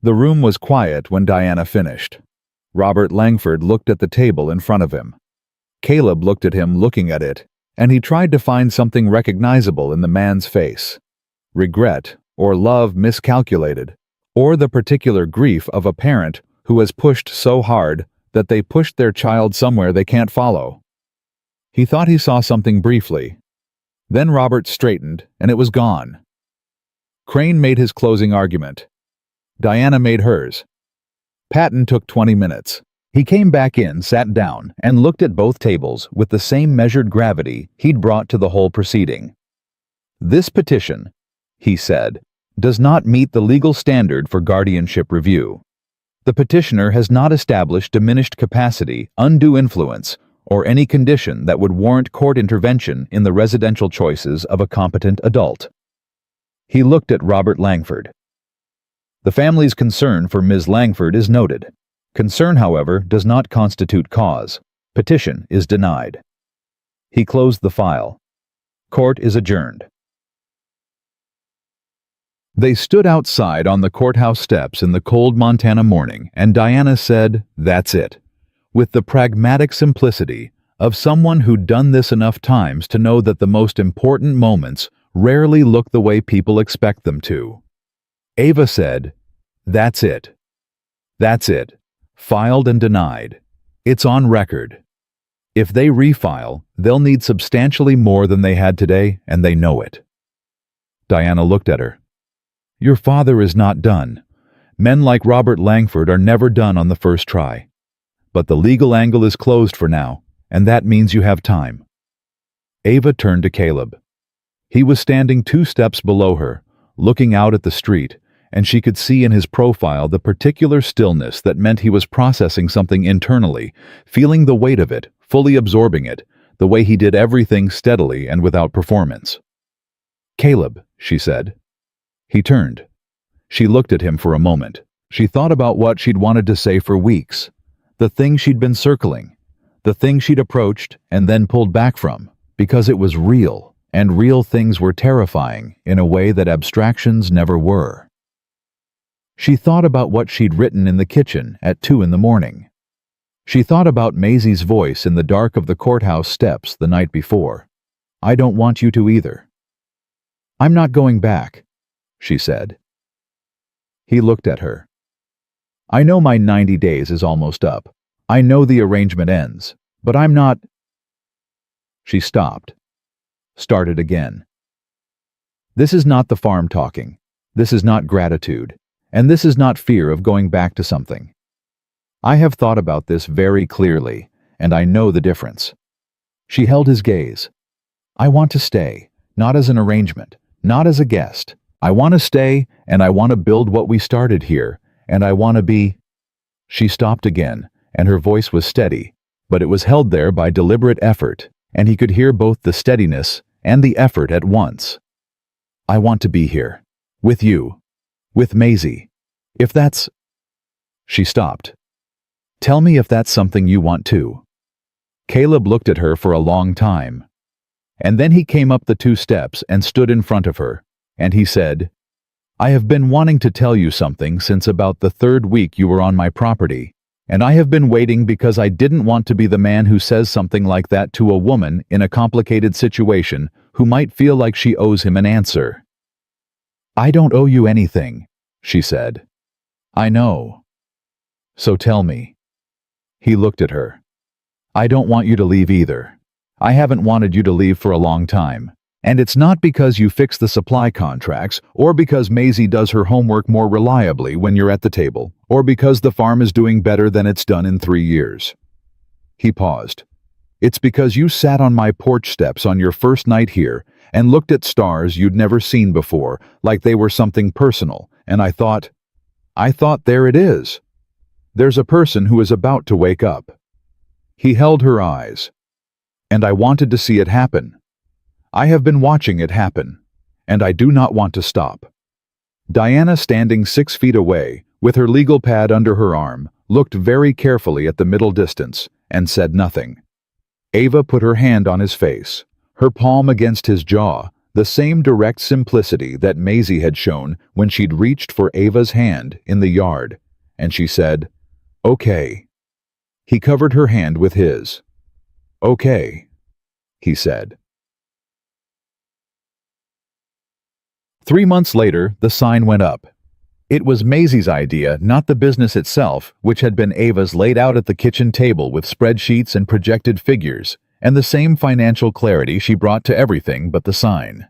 The room was quiet when Diana finished. Robert Langford looked at the table in front of him. Caleb looked at him looking at it, and he tried to find something recognizable in the man's face. Regret, or love miscalculated, or the particular grief of a parent who has pushed so hard that they pushed their child somewhere they can't follow. He thought he saw something briefly. Then Robert straightened, and it was gone. Crane made his closing argument. Diana made hers. Patton took 20 minutes. He came back in, sat down, and looked at both tables with the same measured gravity he'd brought to the whole proceeding. "This petition," he said, "does not meet the legal standard for guardianship review. The petitioner has not established diminished capacity, undue influence, or any condition that would warrant court intervention in the residential choices of a competent adult." He looked at Robert Langford. "The family's concern for Ms. Langford is noted. Concern, however, does not constitute cause. Petition is denied." He closed the file. Court is adjourned. They stood outside on the courthouse steps in the cold Montana morning, and Diana said, "That's it," with the pragmatic simplicity of someone who'd done this enough times to know that the most important moments rarely look the way people expect them to. Ava said, "That's it. That's it. Filed and denied. It's on record. If they refile, they'll need substantially more than they had today, and they know it." Diana looked at her. "Your father is not done. Men like Robert Langford are never done on the first try. But the legal angle is closed for now, and that means you have time." Ava turned to Caleb. He was standing 2 steps below her, looking out at the street, and she could see in his profile the particular stillness that meant he was processing something internally, feeling the weight of it, fully absorbing it, the way he did everything steadily and without performance. "Caleb," she said. He turned. She looked at him for a moment. She thought about what she'd wanted to say for weeks, the thing she'd been circling, the thing she'd approached and then pulled back from, because it was real, and real things were terrifying in a way that abstractions never were. She thought about what she'd written in the kitchen at 2 in the morning. She thought about Maisie's voice in the dark of the courthouse steps the night before. "I don't want you to either." "I'm not going back," she said. He looked at her. "I know my 90 days is almost up. I know the arrangement ends, but I'm not—" She stopped. Started again. "This is not the farm talking. This is not gratitude. And this is not fear of going back to something. I have thought about this very clearly, and I know the difference." She held his gaze. "I want to stay, not as an arrangement, not as a guest. I want to stay, and I want to build what we started here, and I want to be—" She stopped again, and her voice was steady, but it was held there by deliberate effort, and he could hear both the steadiness and the effort at once. "I want to be here. With you. With Maisie. If that's—" She stopped. "Tell me if that's something you want too." Caleb looked at her for a long time. And then he came up the 2 steps and stood in front of her, and he said, "I have been wanting to tell you something since about the 3rd week you were on my property, and I have been waiting because I didn't want to be the man who says something like that to a woman in a complicated situation who might feel like she owes him an answer." "I don't owe you anything," she said. "I know. So tell me." He looked at her. "I don't want you to leave either. I haven't wanted you to leave for a long time. And it's not because you fix the supply contracts, or because Maisie does her homework more reliably when you're at the table, or because the farm is doing better than it's done in 3 years. He paused. It's because you sat on my porch steps on your first night here and looked at stars you'd never seen before, like they were something personal, and I thought, there it is. There's a person who is about to wake up. He held her eyes. And I wanted to see it happen. I have been watching it happen, and I do not want to stop. Diana, standing 6 feet away, with her legal pad under her arm, looked very carefully at the middle distance and said nothing. Ava put her hand on his face, her palm against his jaw, the same direct simplicity that Maisie had shown when she'd reached for Ava's hand in the yard, and she said, "Okay." He covered her hand with his. "Okay," he said. 3 months later, the sign went up. It was Maisie's idea, not the business itself, which had been Ava's, laid out at the kitchen table with spreadsheets and projected figures, and the same financial clarity she brought to everything but the sign.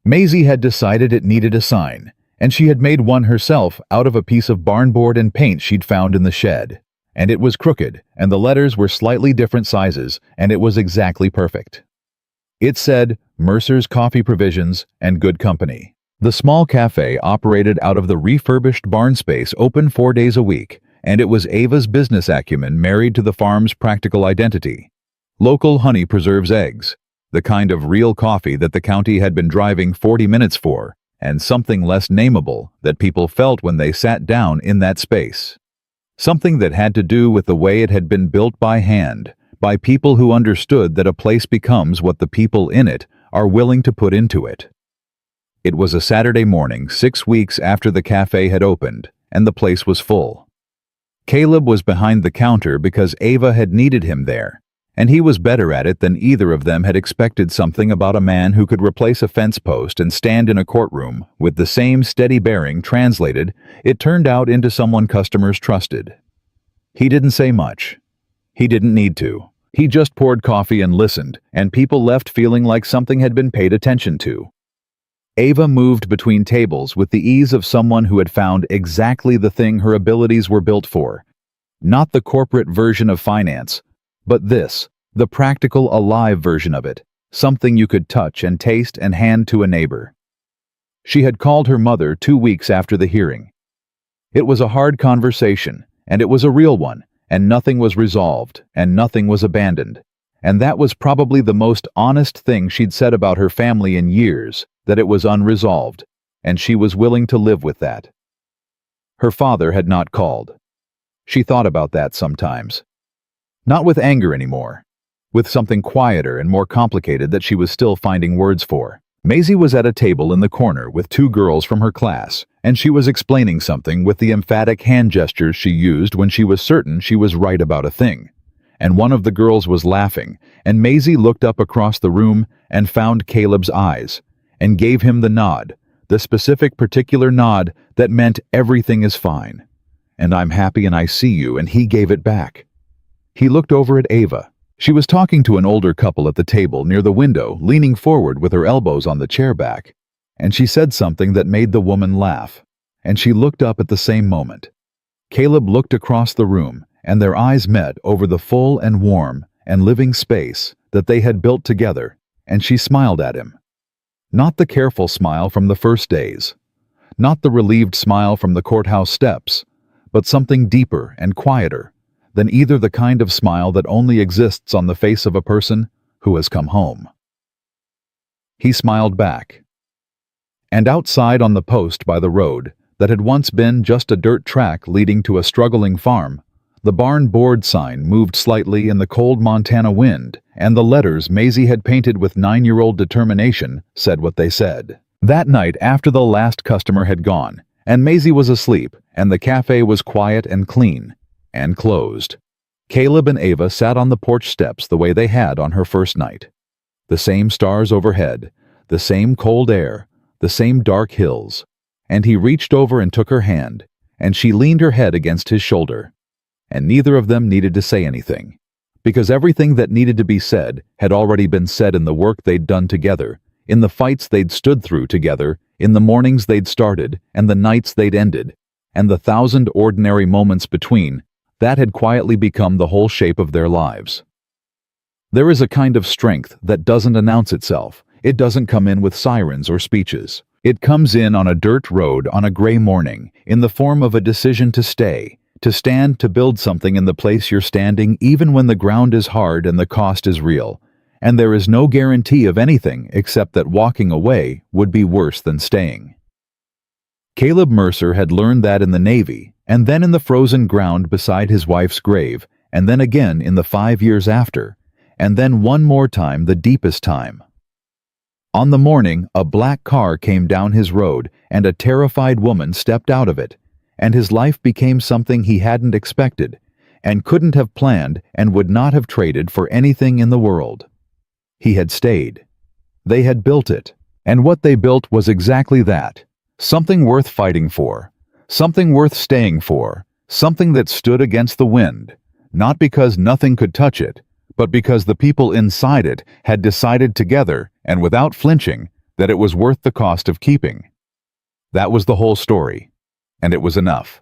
Maisie had decided it needed a sign, and she had made one herself out of a piece of barnboard and paint she'd found in the shed. And it was crooked, and the letters were slightly different sizes, and it was exactly perfect. It said, Mercer's Coffee Provisions and Good Company. The small cafe operated out of the refurbished barn space, open 4 days a week, and it was Ava's business acumen married to the farm's practical identity. Local honey preserves eggs, the kind of real coffee that the county had been driving 40 minutes for, and something less nameable that people felt when they sat down in that space. Something that had to do with the way it had been built by hand, by people who understood that a place becomes what the people in it are willing to put into it. It was a Saturday morning, 6 weeks after the cafe had opened, and the place was full. Caleb was behind the counter because Ava had needed him there, and he was better at it than either of them had expected. Something about a man who could replace a fence post and stand in a courtroom with the same steady bearing translated, it turned out into someone customers trusted. He didn't say much. He didn't need to. He just poured coffee and listened, and people left feeling like something had been paid attention to. Ava moved between tables with the ease of someone who had found exactly the thing her abilities were built for. Not the corporate version of finance, but this, the practical, alive version of it, something you could touch and taste and hand to a neighbor. She had called her mother 2 weeks after the hearing. It was a hard conversation, and it was a real one, and nothing was resolved, and nothing was abandoned. And that was probably the most honest thing she'd said about her family in years, that it was unresolved, and she was willing to live with that. Her father had not called. She thought about that sometimes. Not with anger anymore, with something quieter and more complicated that she was still finding words for. Maisie was at a table in the corner with 2 girls from her class, and she was explaining something with the emphatic hand gestures she used when she was certain she was right about a thing. And one of the girls was laughing, and Maisie looked up across the room and found Caleb's eyes, and gave him the nod, the specific particular nod that meant everything is fine. And I'm happy and I see you, and he gave it back. He looked over at Ava. She was talking to an older couple at the table near the window, leaning forward with her elbows on the chair back, and she said something that made the woman laugh, and she looked up at the same moment. Caleb looked across the room, and their eyes met over the full and warm and living space that they had built together, and she smiled at him. Not the careful smile from the first days, not the relieved smile from the courthouse steps, but something deeper and quieter than either, the kind of smile that only exists on the face of a person who has come home. He smiled back. And outside on the post by the road that had once been just a dirt track leading to a struggling farm, the barn board sign moved slightly in the cold Montana wind, and the letters Maisie had painted with 9-year-old determination said what they said. That night, after the last customer had gone, and Maisie was asleep, and the cafe was quiet and clean, and closed, Caleb and Ava sat on the porch steps the way they had on her first night. The same stars overhead, the same cold air, the same dark hills, and he reached over and took her hand, and she leaned her head against his shoulder, and neither of them needed to say anything, Because everything that needed to be said had already been said in the work they'd done together, in the fights they'd stood through together, in the mornings they'd started, and the nights they'd ended, and the 1,000 ordinary moments between. That had quietly become the whole shape of their lives. There is a kind of strength that doesn't announce itself. It doesn't come in with sirens or speeches. It comes in on a dirt road on a gray morning, in the form of a decision to stay, to stand, to build something in the place you're standing, even when the ground is hard and the cost is real. And there is no guarantee of anything except that walking away would be worse than staying. Caleb Mercer had learned that in the Navy, and then in the frozen ground beside his wife's grave, and then again in the 5 years after, and then one more time, the deepest time. On the morning, a black car came down his road, and a terrified woman stepped out of it, and his life became something he hadn't expected, and couldn't have planned, and would not have traded for anything in the world. He had stayed. They had built it, and what they built was exactly that. Something worth fighting for, something worth staying for, something that stood against the wind, not because nothing could touch it, but because the people inside it had decided together, and without flinching, that it was worth the cost of keeping. That was the whole story, and it was enough.